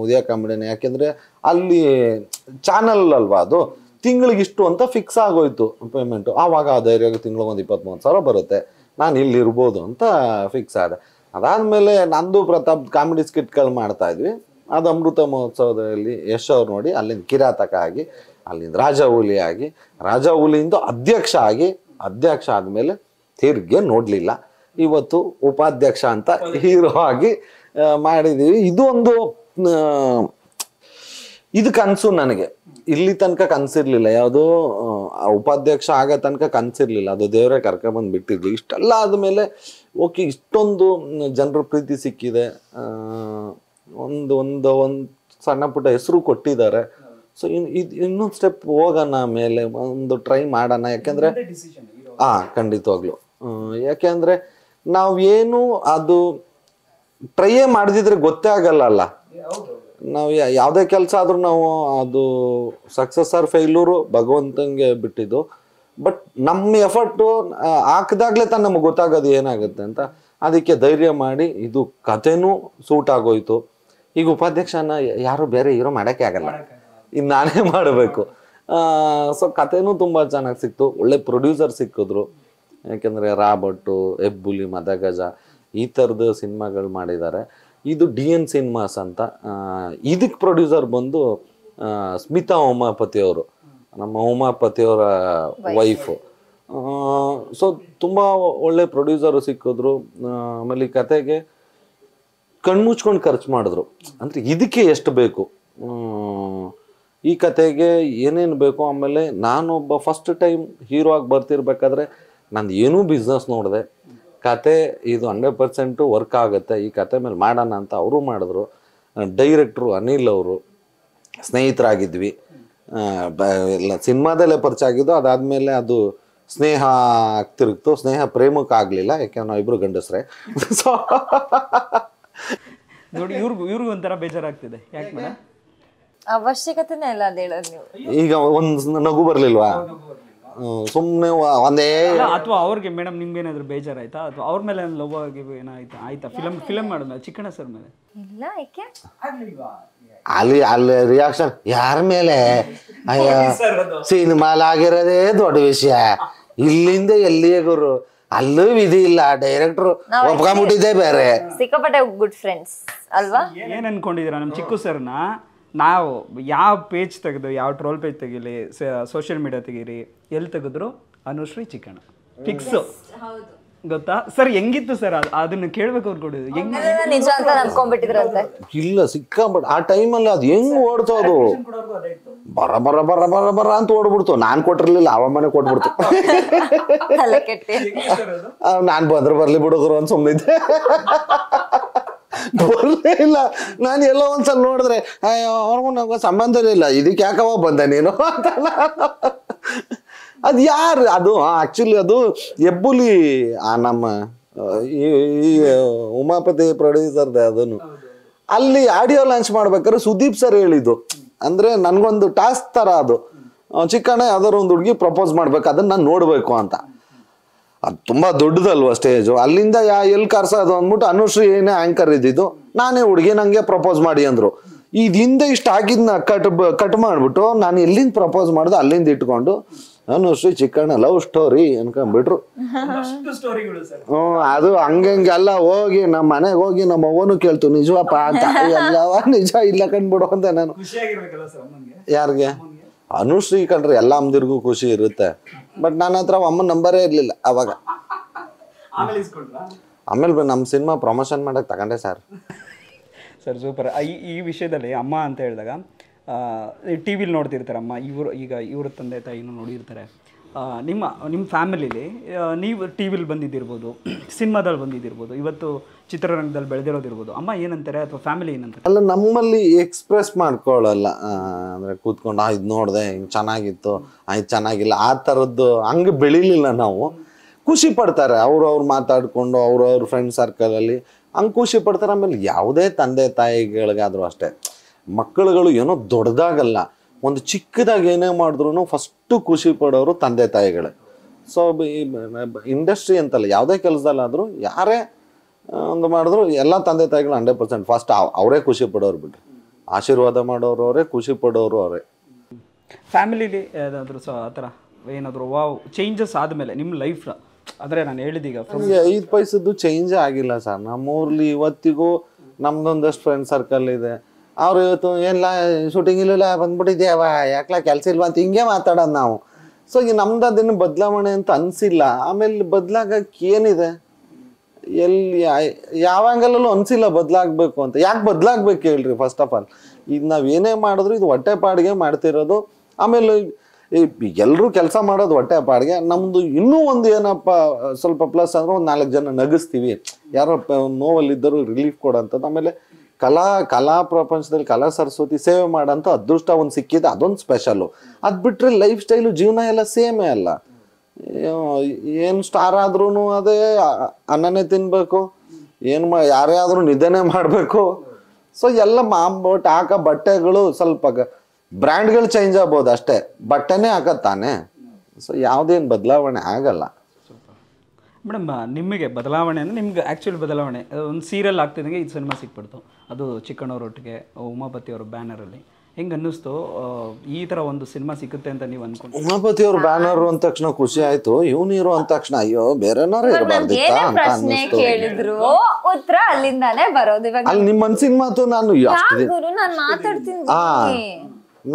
ಉದಯ ಕಾಮಿಡಿನೇ. ಯಾಕೆಂದರೆ ಅಲ್ಲಿ ಚಾನಲ್ ಅಲ್ವಾ, ಅದು ತಿಂಗಳಿಗೆ ಇಷ್ಟು ಅಂತ ಫಿಕ್ಸ್ ಆಗೋಯ್ತು ಪೇಮೆಂಟು. ಆವಾಗ ಧೈರ್ಯವಾಗಿ ತಿಂಗಳಿಗೆ ಒಂದು 20-30 ಸಾವಿರ ಬರುತ್ತೆ, ನಾನು ಇಲ್ಲಿ ಇರ್ಬೋದು ಅಂತ ಫಿಕ್ಸ್ ಆದೆ. ಅದಾದಮೇಲೆ ನಂದು ಪ್ರತಾಪ್ ಕಾಮಿಡಿ ಸ್ಕಿಟ್ಗಳು ಮಾಡ್ತಾ ಇದ್ವಿ. ಅದು ಅಮೃತ ಮಹೋತ್ಸವದಲ್ಲಿ ಯಶ್ ಅವ್ರು ನೋಡಿ ಅಲ್ಲಿಂದ ಕಿರಾತಕ ಆಗಿ, ಅಲ್ಲಿಂದ ರಾಜ ಹುಲಿ ಆಗಿ, ರಾಜ ಹುಲಿಯಿಂದ ಅಧ್ಯಕ್ಷ ಆದಮೇಲೆ ತಿರ್ಗೆ ನೋಡಲಿಲ್ಲ. ಇವತ್ತು ಉಪಾಧ್ಯಕ್ಷ ಅಂತ ಹೀರೋ ಆಗಿ ಮಾಡಿದ್ದೀವಿ. ಇದು ಒಂದು ಇದು ಕನಸು ನನಗೆ. ಇಲ್ಲಿ ತನಕ ಕನಸಿರ್ಲಿಲ್ಲ, ಯಾವುದೋ ಉಪಾಧ್ಯಕ್ಷ ಆಗೋ ತನಕ ಕನಸಿರ್ಲಿಲ್ಲ. ಅದು ದೇವರೇ ಕರ್ಕೊಂಡ್ಬಂದು ಬಿಟ್ಟಿದ್ವಿ. ಇಷ್ಟೆಲ್ಲ ಆದಮೇಲೆ ಓಕೆ, ಇಷ್ಟೊಂದು ಜನರ ಪ್ರೀತಿ ಸಿಕ್ಕಿದೆ, ಒಂದು ಸಣ್ಣ ಪುಟ್ಟ ಹೆಸರು ಕೊಟ್ಟಿದ್ದಾರೆ. ಸೊ ಇನ್ನೊಂದು ಸ್ಟೆಪ್ ಹೋಗೋಣ, ಮೇಲೆ ಒಂದು ಟ್ರೈ ಮಾಡೋಣ. ಯಾಕೆಂದರೆ ಖಂಡಿತವಾಗ್ಲು. ಯಾಕೆಂದರೆ ನಾವೇನು ಅದು ಟ್ರೈಯೇ ಮಾಡದಿದ್ರೆ ಗೊತ್ತೇ ಆಗಲ್ಲ. ನಾವು ಯಾವುದೇ ಕೆಲಸ ಆದ್ರೂ ನಾವು ಅದು ಸಕ್ಸಸ್ ಆರ್ ಫೇಲ್ಯೂರು ಭಗವಂತಂಗೆ ಬಿಟ್ಟಿದ್ದು. ಬಟ್ ನಮ್ಮ ಎಫರ್ಟು ಹಾಕಿದಾಗಲೇ ತಾನು ನಮಗೆ ಗೊತ್ತಾಗೋದು ಏನಾಗುತ್ತೆ ಅಂತ. ಅದಕ್ಕೆ ಧೈರ್ಯ ಮಾಡಿ, ಇದು ಕಥೆನೂ ಸೂಟ್ ಆಗೋಯ್ತು. ಈಗ ಉಪಾಧ್ಯಕ್ಷನ ಯಾರು ಬೇರೆ ಹೀರೋ ಮಾಡೋಕ್ಕೆ ಆಗಲ್ಲ, ಇದು ನಾನೇ ಮಾಡಬೇಕು. ಸೊ ಕಥೆನೂ ತುಂಬ ಚೆನ್ನಾಗಿ ಸಿಕ್ತು. ಒಳ್ಳೆ ಪ್ರೊಡ್ಯೂಸರ್ ಸಿಕ್ಕಿದ್ರು. ಯಾಕೆಂದರೆ ರಾಬರ್ಟು, ಹೆಬ್ಬುಲಿ, ಮದಗಜ ಈ ಥರದ ಸಿನಿಮಾಗಳು ಮಾಡಿದ್ದಾರೆ. ಇದು DN ಸಿನಿಮಾಸ್ ಅಂತ. ಇದಕ್ಕೆ ಪ್ರೊಡ್ಯೂಸರ್ ಬಂದು ಸ್ಮಿತಾ ಉಮಾಪತಿಯವರು, ನಮ್ಮ ಉಮಾಪತಿಯವರ ವೈಫು. ಸೊ ತುಂಬ ಒಳ್ಳೆ ಪ್ರೊಡ್ಯೂಸರು ಸಿಕ್ಕಿದ್ರು. ಆಮೇಲೆ ಈ ಕತೆಗೆ ಕಣ್ಮುಚ್ಕೊಂಡು ಖರ್ಚು ಮಾಡಿದ್ರು. ಅಂದರೆ ಇದಕ್ಕೆ ಎಷ್ಟು ಬೇಕು, ಈ ಕತೆಗೆ ಏನೇನು ಬೇಕು. ಆಮೇಲೆ ನಾನೊಬ್ಬ ಫಸ್ಟ್ ಟೈಮ್ ಹೀರೋ ಆಗಿ ಬರ್ತಿರ್ಬೇಕಾದ್ರೆ ನಂದು ಏನೂ ಬಿಸ್ನೆಸ್ ನೋಡಿದೆ. ಕತೆ ಇದು 100% ವರ್ಕ್ ಆಗುತ್ತೆ, ಈ ಕತೆ ಮೇಲೆ ಮಾಡೋಣ ಅಂತ ಅವರು ಮಾಡಿದ್ರು. ಡೈರೆಕ್ಟ್ರು ಅನಿಲ್ ಅವರು ಸ್ನೇಹಿತರಾಗಿದ್ವಿ. ಸಿನಿಮಾದಲ್ಲೇ ಪರಿಚಯ ಆಗಿದ್ದು. ಅದಾದಮೇಲೆ ಅದು ಸ್ನೇಹ ಆಗ್ತಿರುತ್ತು. ಸ್ನೇಹ ಪ್ರೇಮಕ್ಕೆ ಆಗಲಿಲ್ಲ, ಯಾಕೆಂದ್ರೆ ನಾವಿಬ್ರು ಗಂಡಸ್ರೆ. ಸೊ ನೋಡಿ, ಇವ್ರಿಗೂ ಒಂಥರ ಬೇಜಾರಾಗ್ತಿದೆ. ಯಾಕೆ ಮೇಡಮ್? ಅವಶ್ಯಕತೆನೇ ಇಲ್ಲ ಅದು ಹೇಳೋದು ನೀವು. ಈಗ ಒಂದು ನಗು ಬರಲಿಲ್ವಾ? ಸುಮ್ಮನೆ ಒಂದೇ. ಅಥವಾ ಅವ್ರಿಗೆ ಮೇಡಮ್ ನಿಮ್ಗೇನಾದ್ರು ಬೇಜಾರಾಯ್ತಾ, ಅಥವಾ ಅವ್ರ ಮೇಲೆ ಲವ್ ಆಗಿ ಏನಾಯ್ತಾ? ಆಯ್ತಾ ಫಿಲಮ್ ಮಾಡಿದ್ಮೇಲೆ ಚಿಕ್ಕಣ್ಣ ಸರ್ ಮೇಲೆ? ಇಲ್ಲ, ಏಕೆ ಅಲ್ಲಿ ರಿಯಾಕ್ಷನ್ ಯಾರ ಮೇಲೆ? ಅಯ್ಯೋ, ಸಿನಿಮಾಲಾಗಿರೋದೇ ದೊಡ್ಡ ವಿಷಯ. ಇಲ್ಲಿಂದ ಎಲ್ಲಿಯೇ ಗುರು, ಅಲ್ಲೂ ವಿಧಿ ಇಲ್ಲ. ಡೈರೆಕ್ಟ್ರು ಒಪ್ಕೊಂಡ್ಬಿಟ್ಟಿದ್ದೆ ಬೇರೆ. ಸಿಕ್ಕಾಪಟ್ಟೆ ಗುಡ್ ಫ್ರೆಂಡ್ಸ್ ಅಲ್ವಾ? ಏನ್ ಅನ್ಕೊಂಡಿದೀರಾ ನಮ್ಮ ಚಿಕ್ಕು ಸರ್ನ ನಾವು ಯಾವ ಪೇಜ್ ತೆಗೆದು ಯಾವ ಟ್ರೋಲ್ ಪೇಜ್ ತೆಗೀಲಿ ಸೋಷಿಯಲ್ ಮೀಡಿಯಾ ತೆಗೀರಿ ಎಲ್ಲಿ ತೆಗೆದ್ರು ಅನುಶ್ರೀ ಚಿಕ್ಕಣ್ಣ ಫಿಕ್ಸು. ಗೊತ್ತಾ ಸರ್? ಹೆಂಗಿತ್ತು ಸರ್ ಅದನ್ನ ಕೇಳ್ಬೇಕು ಅವ್ರು ಕೊಡೋದು ಹೆಂಗ್ ನಿಜ ಅಂತ ನಂಬ್ಕೊಂಡ್ಬಿಟ್ಟಿದ್ರಂತೆ. ಇಲ್ಲ ಸಿಕ್ಕಾಬಿಟ್ಟು ಆ ಟೈಮಲ್ಲಿ ಅದು ಹೆಂಗ್ ಓಡ್ತೋದು, ಬರ ಬರ ಬರ ಬರ ಬರ ಅಂತ ಓಡ್ಬಿಡ್ತು. ನಾನ್ ಕೊಟ್ಟಿರ್ಲಿಲ್ಲ, ಅವ ಮನೆ ಕೊಟ್ಬಿಡ್ತು. ತಲೆ ಕೆಟ್ಟಿ ನಾನ್ ಬರ್ಲಿ ಬಿಡುಗರು ಅಂತ ಸುಮ್ಮನಿದ್ದೆ. ಬರ್ಲೇ ಇಲ್ಲ. ನಾನು ಎಲ್ಲೋ ಒಂದ್ಸಲ ನೋಡಿದ್ರೆ ಅವ್ರಿಗೂ ನಂಗೆ ಸಂಬಂಧನೇ ಇಲ್ಲ, ಇದಕ್ಕೆ ಯಾಕವ ಬಂದ ನೀನು ಅಂತ. ಅದು ಯಾರು ಅದು ಆಕ್ಚುಲಿ ಅದು ಹೆಬ್ಬುಲಿ ನಮ್ಮ ಈ ಉಮಾಪತಿ ಪ್ರೊಡ್ಯೂಸರ್ದೆ ಅದನ್ನು. ಅಲ್ಲಿ ಆಡಿಯೋ ಲಾಂಚ್ ಮಾಡ್ಬೇಕಾದ್ರೆ ಸುದೀಪ್ ಸರ್ ಹೇಳಿದ್ದು, ಅಂದ್ರೆ ನನ್ಗೊಂದು ಟಾಸ್ಕ್ ತರ ಅದು, ಚಿಕ್ಕಣ್ಣ ಯಾವ್ದಾರು ಒಂದು ಹುಡುಗಿ ಪ್ರಪೋಸ್ ಮಾಡ್ಬೇಕು, ಅದನ್ನ ನಾನು ನೋಡ್ಬೇಕು ಅಂತ. ಅದು ತುಂಬಾ ದೊಡ್ಡದಲ್ವ ಸ್ಟೇಜು. ಅಲ್ಲಿಂದ ಎಲ್ಲಿ ಕರ್ಸೋದು ಅಂದ್ಬಿಟ್ಟು ಅನುಶ್ರೀ ಏನೇ ಆಂಕರ್ ಇದ್ದಿದ್ದು, ನಾನೇ ಹುಡುಗಿ ನಂಗೆ ಪ್ರಪೋಸ್ ಮಾಡಿ ಅಂದ್ರು. ಹಿಂದೆ ಇಷ್ಟು ಆಗಿದ್ನ ಕಟ್ ಮಾಡ್ಬಿಟ್ಟು ನಾನು ಎಲ್ಲಿಂದ ಪ್ರಪೋಸ್ ಮಾಡ್ದು ಅಲ್ಲಿಂದ ಇಟ್ಕೊಂಡು ಅನುಶ್ರೀ ಚಿಕ್ಕಣ್ಣ ಲವ್ ಸ್ಟೋರಿ ಅನ್ಕೊಂಡ್ಬಿಟ್ರು. ಅದು ಹಂಗೆಲ್ಲ ಹೋಗಿ ನಮ್ಮ ಮನೆಗೆ ಹೋಗಿ ನಮ್ಮ ಅವ್ವನು ಕೇಳ್ತು ನಿಜವಾಪ ಅಂತ. ಎಲ್ಲವ ನಿಜ ಇಲ್ಲ ಕಂಡ್ಬಿಡು ಅಂತ ನಾನು. ಯಾರಿಗೆ? ಅನುಶ್ರೀ ಕಂಡ್ರೆ ಎಲ್ಲ ಅಮ್ಮದಿರ್ಗೂ ಖುಷಿ ಇರುತ್ತೆ. ಬಟ್ ನನ್ನ ಹತ್ರ ಅಮ್ಮನ ನಂಬರೇ ಇರ್ಲಿಲ್ಲ ಅವಾಗ. ಆಮೇಲೆ ನಮ್ಮ ಸಿನಿಮಾ ಪ್ರಮೋಷನ್ ಮಾಡಕ್ ತಗೊಂಡೆ ಸರ್. Sir super. ಈ ವಿಷಯದಲ್ಲಿ ಅಮ್ಮ ಅಂತ ಹೇಳಿದಾಗ ಟಿ ವಿಲಿ ನೋಡ್ತಿರ್ತಾರೆ ಅಮ್ಮ, ಇವ್ರ ತಂದೆ ತಾಯಿನೂ ನೋಡಿರ್ತಾರೆ. ನಿಮ್ಮ ಫ್ಯಾಮಿಲಿಲಿ ನೀವು ಟಿ ವಿಲಿ ಬಂದಿದ್ದಿರ್ಬೋದು, ಸಿನಿಮಾದಲ್ಲಿ ಬಂದಿದ್ದಿರ್ಬೋದು, ಇವತ್ತು ಚಿತ್ರರಂಗದಲ್ಲಿ ಬೆಳೆದಿರೋದಿರ್ಬೋದು, ಅಮ್ಮ ಏನಂತಾರೆ ಅಥವಾ ಫ್ಯಾಮಿಲಿ ಏನಂತಾರೆ? ಅಲ್ಲ, ನಮ್ಮಲ್ಲಿ ಎಕ್ಸ್ಪ್ರೆಸ್ ಮಾಡ್ಕೊಳ್ಳಲ್ಲ. ಅಂದ್ರೆ ಕೂತ್ಕೊಂಡು ಇದು ನೋಡಿದೆ ಹಿಂಗೆ ಚೆನ್ನಾಗಿತ್ತು, ಇದು ಚೆನ್ನಾಗಿಲ್ಲ, ಆ ಥರದ್ದು ಹಂಗೆ ಬೆಳಿಲಿಲ್ಲ ನಾವು. ಖುಷಿ ಪಡ್ತಾರೆ ಅವ್ರು ಮಾತಾಡ್ಕೊಂಡು ಅವ್ರವ್ರ ಫ್ರೆಂಡ್ ಸರ್ಕಲಲ್ಲಿ ಹಂಗೆ ಖುಷಿ ಪಡ್ತಾರೆ. ಆಮೇಲೆ ಯಾವುದೇ ತಂದೆ ತಾಯಿಗಳಿಗಾದರೂ ಅಷ್ಟೇ, ಮಕ್ಕಳುಗಳು ಏನೋ ದೊಡ್ಡದಾಗಲ್ಲ, ಒಂದು ಚಿಕ್ಕದಾಗಿ ಏನೇ ಮಾಡಿದ್ರು ಫಸ್ಟು ಖುಷಿ ಪಡೋರು ತಂದೆ ತಾಯಿಗಳೇ. ಸೊ ಇಂಡಸ್ಟ್ರಿ ಅಂತಲ್ಲ, ಯಾವುದೇ ಕೆಲಸದಲ್ಲಾದರೂ ಯಾರೇ ಒಂದು ಮಾಡಿದ್ರು ಎಲ್ಲ ತಂದೆ ತಾಯಿಗಳು 100% ಫಸ್ಟ್ ಅವರೇ ಖುಷಿ ಪಡೋರು ಬಿಡ್ರಿ. ಆಶೀರ್ವಾದ ಮಾಡೋರು ಅವರೇ, ಖುಷಿ ಪಡೋರು ಅವರೇ. ಫ್ಯಾಮಿಲಿಲಿ ಏನಾದರೂ ಆ ಥರ ಏನಾದರೂ ಚೇಂಜಸ್ ಆದಮೇಲೆ ನಿಮ್ಮ ಲೈಫ್, ಅಂದರೆ ನಾನು ಹೇಳಿದೀಗ 5 ಪೈಸದ್ದು ಚೇಂಜ್ ಆಗಿಲ್ಲ ಸರ್ ನಮ್ಮೂರ್ಲಿ ಇವತ್ತಿಗೂ. ನಮ್ದೊಂದಷ್ಟು ಫ್ರೆಂಡ್ ಸರ್ಕಲ್ ಇದೆ, ಅವ್ರು ಇವತ್ತು ಏನಿಲ್ಲ ಶೂಟಿಂಗ್ ಇಲ್ಲ ಬಂದ್ಬಿಟ್ಟಿದ್ಯಾವ, ಯಾಕಲ ಕೆಲಸ ಇಲ್ವಾ ಅಂತ ಹಿಂಗೆ ಮಾತಾಡೋದು ನಾವು. ಸೊ ಈಗ ನಮ್ದು ಅದನ್ನು ಬದಲಾವಣೆ ಅಂತ ಅನಿಸಿಲ್ಲ. ಆಮೇಲೆ ಬದಲಾಗಕ್ಕೆ ಏನಿದೆ, ಎಲ್ಲಿ ಯಾವ ಆ್ಯಂಗಲಲ್ಲೂ ಅನಿಸಿಲ್ಲ ಬದಲಾಗಬೇಕು ಅಂತ. ಯಾಕೆ ಬದಲಾಗಬೇಕು ಹೇಳ್ರಿ? ಫಸ್ಟ್ ಆಫ್ ಆಲ್ ಈಗ ನಾವು ಏನೇ ಮಾಡಿದ್ರು ಇದು ಹೊಟ್ಟೆ ಪಾಡಿಗೆ ಮಾಡ್ತಿರೋದು. ಆಮೇಲೆ ಎಲ್ಲರೂ ಕೆಲಸ ಮಾಡೋದು ಹೊಟ್ಟೆ ಪಾಡಿಗೆ. ನಮ್ಮದು ಇನ್ನೂ ಒಂದು ಏನಪ್ಪ ಸ್ವಲ್ಪ ಪ್ಲಸ್ ಅಂದರೆ ಒಂದು 4 ಜನ ನಗಿಸ್ತೀವಿ, ಯಾರೋ ನೋವಲ್ಲಿದ್ದರೂ ರಿಲೀಫ್ ಕೊಡೋಂಥದ್ದು. ಆಮೇಲೆ ಕಲಾ ಪ್ರಪಂಚದಲ್ಲಿ ಕಲಾ ಸರಸ್ವತಿ ಸೇವೆ ಮಾಡೋಂಥ ಅದೃಷ್ಟ ಒಂದು ಸಿಕ್ಕಿದೆ, ಅದೊಂದು ಸ್ಪೆಷಲ್ಲು. ಅದು ಬಿಟ್ಟರೆ ಲೈಫ್ ಸ್ಟೈಲು ಜೀವನ ಎಲ್ಲ ಸೇಮೇ ಅಲ್ಲ. ಏನು ಸ್ಟಾರ್ ಆದ್ರೂ ಅದೇ ಅನ್ನನೇ ತಿನ್ಬೇಕು, ಯಾರೇ ಆದರೂ ನಿದ್ದೆನೇ ಮಾಡಬೇಕು. ಸೊ ಎಲ್ಲ ಮಾಂಬೋಟ್ ಹಾಕೋ ಬಟ್ಟೆಗಳು ಸ್ವಲ್ಪ ಬ್ರ್ಯಾಂಡ್ಗಳು ಚೇಂಜ್ ಆಗ್ಬೋದು ಅಷ್ಟೇ, ಬಟ್ಟೆನೇ ಹಾಕತ್ತಾನೆ. ಸೊ ಯಾವುದೇನು ಬದಲಾವಣೆ ಆಗಲ್ಲ. ಮೇಡಮ್, ನಿಮಗೆ ಬದಲಾವಣೆ ಅಂದರೆ ನಿಮ್ಗೆ ಆ್ಯಕ್ಚುಲಿ ಬದಲಾವಣೆ ಒಂದು ಸೀರಿಯಲ್ ಆಗ್ತಿದ್ದಂಗೆ ಇದು ಸಿನಿಮಾ ಸಿಕ್ಬಿಡ್ತು, ಅದು ಚಿಕ್ಕಣ್ಣವ್ರೊಟ್ಟಿಗೆ ಉಮಾಪತಿ ಅವ್ರ ಬ್ಯಾನರಲ್ಲಿ. ಹೆಂಗೆ ಅನ್ನಿಸ್ತು ಈ ಥರ ಒಂದು ಸಿನಿಮಾ ಸಿಗುತ್ತೆ ಅಂತ ನೀವು ಅನ್ಕೊಂಡು? ಉಮಾಪತಿ ಅವ್ರ ಬ್ಯಾನರ್ ಅಂದ ತಕ್ಷಣ ಖುಷಿ ಆಯ್ತು. ಇವನು ಇರೋ ಅಂದ ತಕ್ಷಣ ಅಯ್ಯೋ ಬೇರೆನಾರು ಇರಬಾರ್ದಿತ್ತ ಅಂತ ಅನ್ನಿಸ್ತು. ಕೇಳಿದ್ರು ಉತ್ತರ ಅಲ್ಲಿಂದಾನೇ ಬರೋದು. ಇವಾಗ ಅಲ್ಲಿ ನಿಮ್ಮ ಮನ್ಸಿನ ಮಾತು ನಾನು ನಾನು ಮಾತಾಡ್ತೀನಿ.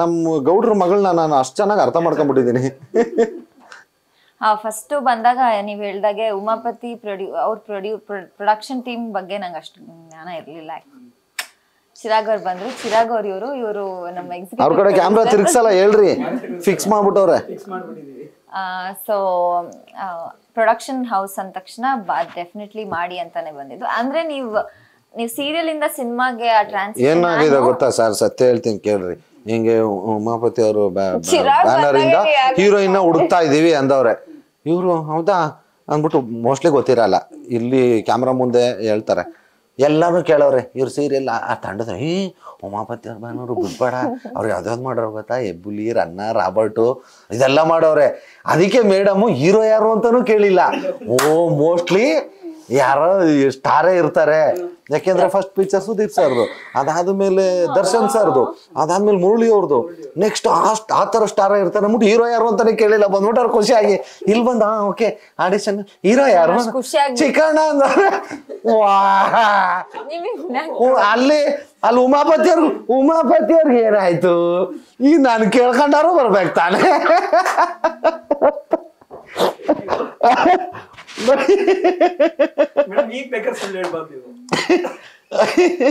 ನಮ್ಮ ಗೌಡ್ರ ಮಗಳನ್ನ ನಾನು ಅಷ್ಟು ಚೆನ್ನಾಗಿ ಅರ್ಥ ಮಾಡ್ಕೊಂಡ್ಬಿಟ್ಟಿದ್ದೀನಿ. ಫಸ್ಟ್ ಬಂದಾಗ ನೀವ್ ಹೇಳ್ದಾಗೆ ಉಮಾಪತಿ ಪ್ರೊಡಕ್ಷನ್ ಟೀಮ್ ಬಗ್ಗೆ ನಂಗೆ ಅಷ್ಟು ಜ್ಞಾನ ಇರ್ಲಿಲ್ಲ. ಚಿರಾಗ್ ಅವ್ರು ಬಂದ್ರು, ಚಿರಾಗ್ ಅವ್ರು ಇವರು ನಮ್ಮ ಅವ್ರ ಕಡೆ ಕ್ಯಾಮ್ರಾ ತಿರ್ಗ್ಸಲ್ಲ ಹೇಳ್ರಿ, ಫಿಕ್ಸ್ ಮಾಡ್ಬಿಟ್ಟವ್ರೆ. ಸೊ ಪ್ರೊಡಕ್ಷನ್ ಹೌಸ್ ಅಂದ ತಕ್ಷಣ ಡೆಫಿನೆಟ್ಲಿ ಮಾಡಿ ಅಂತಾನೆ ಬಂದಿದ್ದು. ಅಂದ್ರೆ ನೀವು ಸೀರಿಯಲ್ ಇಂದ ಸಿನಿಮಾಗೆ ಆ ಟ್ರಾನ್ಸಿಷನ್ ಏನಾಗಿದೆ ಗೊತ್ತಾ ಸರ್? ಸತ್ಯ ಹೇಳ್ತೀನಿ ಕೇಳ್ರಿ. ಹಿಂಗೆ ಉಮಾಪತಿ ಅವರು ಬ್ಯಾನರ್ ಇಂದ ಹೀರೋಯಿನ್ ಹುಡುಕ್ತಾ ಇದೀವಿ ಅಂದವ್ರೆ. ಇವ್ರು ಹೌದಾ ಅಂದ್ಬಿಟ್ಟು ಮೋಸ್ಟ್ಲಿ ಗೊತ್ತಿರಲ್ಲ, ಇಲ್ಲಿ ಕ್ಯಾಮ್ರಾ ಮುಂದೆ ಹೇಳ್ತಾರೆ, ಎಲ್ಲಾನು ಕೇಳವ್ರೆ. ಇವ್ರು ಸೀರಿಯಲ್ ಆ ತಂಡದ ಉಮಾಪತಿ ಅವ್ರ ಬ್ಯಾನರು ಬಿಡ್ಬೇಡ, ಅವ್ರು ಯಾವ್ದಾವ್ದು ಮಾಡೋರು ಗೊತ್ತಾ, ಹೆಬ್ಬುಲಿ, ರನ್ನ, ರಾಬರ್ಟು ಇದೆಲ್ಲ ಮಾಡವ್ರೆ. ಅದಕ್ಕೆ ಮೇಡಮು ಹೀರೋ ಯಾರು ಅಂತಾನೂ ಕೇಳಿಲ್ಲ. ಮೋಸ್ಟ್ಲಿ ಯಾರೋ ಸ್ಟಾರೇ ಇರ್ತಾರೆ. ಯಾಕೆಂದ್ರೆ ಫಸ್ಟ್ ಪಿಕ್ಚರ್ ಸುದೀಪ್ ಸರ್ದು, ಅದಾದ್ಮೇಲೆ ದರ್ಶನ್ ಸರ್ದು, ಅದಾದ್ಮೇಲೆ ಮುರಳಿ ಅವ್ರದ್ದು, ನೆಕ್ಸ್ಟ್ ಆ ತರ ಸ್ಟಾರ ಇರ್ತಾರೆ. ಅಂದ್ಬಿಟ್ಟು ಹೀರೋ ಯಾರು ಅಂತಾನೆ ಕೇಳಿಲ್ಲ, ಬಂದ್ಬಿಟ್ಟಾರ ಖುಷಿಯಾಗಿ. ಇಲ್ಲಿ ಬಂದ ಓಕೆ ಆಡಿಷನ್ ಹೀರೋ ಯಾರು ಚಿಕ್ಕಣ್ಣ ಅಂದ್ರೆ ಅಲ್ಲಿ ಉಮಾಪತಿಯವ್ರಿಗೆ ಏನಾಯ್ತು, ಈಗ ನಾನು ಕೇಳ್ಕೊಂಡಾರು ಬರ್ಬೇಕು ತಾನೆ.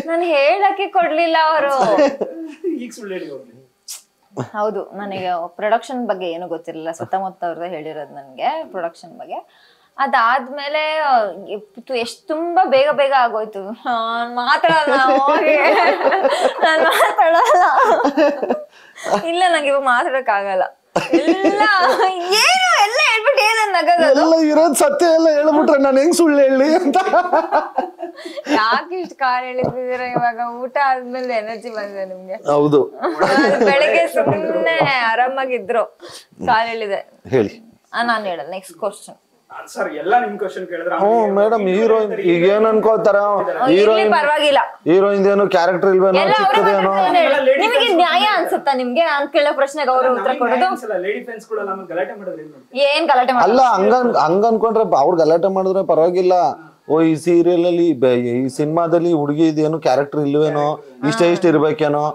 ನಾನು ಹೇಳಕ್ಕೆ ಕೊಡ್ಲಿಲ್ಲ ಅವರು. ಈಗ ಸುಳ್ಳು ಹೇಳಿ ಹೌದು, ನನಗೆ ಪ್ರೊಡಕ್ಷನ್ ಬಗ್ಗೆ ಏನು ಗೊತ್ತಿರಲಿಲ್ಲ, ಸುತ್ತಮುತ್ತ ಅವ್ರದ್ದು ಹೇಳಿರೋದು ನನ್ಗೆ ಪ್ರೊಡಕ್ಷನ್ ಬಗ್ಗೆ. ಅದಾದ್ಮೇಲೆ ಎಷ್ಟು ತುಂಬಾ ಬೇಗ ಬೇಗ ಆಗೋಯ್ತು. ನಾನ್ ಮಾತಾಡಲ್ಲ ಇಲ್ಲ, ನಂಗೆ ಇವಾಗ ಮಾತಾಡಕ್ ಆಗಲ್ಲ. ಎಲ್ಲ ಏನು ಎಲ್ಲ ಹೇಳ್ಬಿಟ್ಟು ಎಲ್ಲ ಇರೋದ್ ಸತ್ಯ ಎಲ್ಲ ಹೇಳ್ಬಿಟ್ರೆ ನಾನು ಹೆಂಗ್ ಸುಳ್ಳು ಹೇಳಿ ಅಂತ. ಯಾಕೆ ಇಷ್ಟು ಕಾರ್ ಹೇಳಿದ್ದೀರ ಇವಾಗ? ಊಟ ಆದ್ಮೇಲೆ ಎನರ್ಜಿ ಬಂದಿದೆ ನಿಮ್ಗೆ? ಹೌದು, ಬೆಳಗ್ಗೆ ಸುಮ್ಮನೆ ಆರಾಮಾಗಿದ್ರು, ಕಾರ್ ಹೇಳಿದೆ. ಹೇಳಿ. ನಾನು ಹೇಳಲ್ಲ. ನೆಕ್ಸ್ಟ್ ಕ್ವಶನ್ ಸರ್, ಎಲ್ಲ ನಿಮ್ ಕ್ವಶನ್ ಕೇಳಿದ್ರೆ ಮೇಡಮ್ ಹೀರೋಯಿನ್ ಈಗ ಏನ್ ಅನ್ಕೋತಾರ? ಪರವಾಗಿಲ್ಲ, ಹೀರೋಯಿನ್ ಏನು ಕ್ಯಾರೆಕ್ಟರ್ ಇಲ್ವೇನೋ, ಚಿಕ್ಕದೇನೋ. ನಿಮಗೆ ನ್ಯಾಯ ಅನ್ಸುತ್ತಾ ನಿಮ್ಗೆ ನಾನು ಕೇಳೋ ಪ್ರಶ್ನೆಗೆ ಅವರು ಉತ್ತರ ಕೊಡೋದು? ಲೇಡಿ ಫ್ರೆಂಡ್ಸ್ ಕೂಡ ಗಲಾಟೆ ಮಾಡಿದ್ರೆ ಏನ್ ಗಲಾಟೆ ಅಲ್ಲ, ಹಂಗ ಅನ್ಕೊಂಡ್ರೆ ಅವ್ರು ಗಲಾಟೆ ಮಾಡಿದ್ರೆ ಪರವಾಗಿಲ್ಲ. ಓ ಈ ಸೀರಿಯಲ್ ಅಲ್ಲಿ ಈ ಸಿನಿಮಾದಲ್ಲಿ ಹುಡುಗಿ ಇದೇನು ಕ್ಯಾರೆಕ್ಟರ್ ಇಲ್ವೇನೋ, ಇಷ್ಟ ಇರ್ಬೇಕೇನೋ,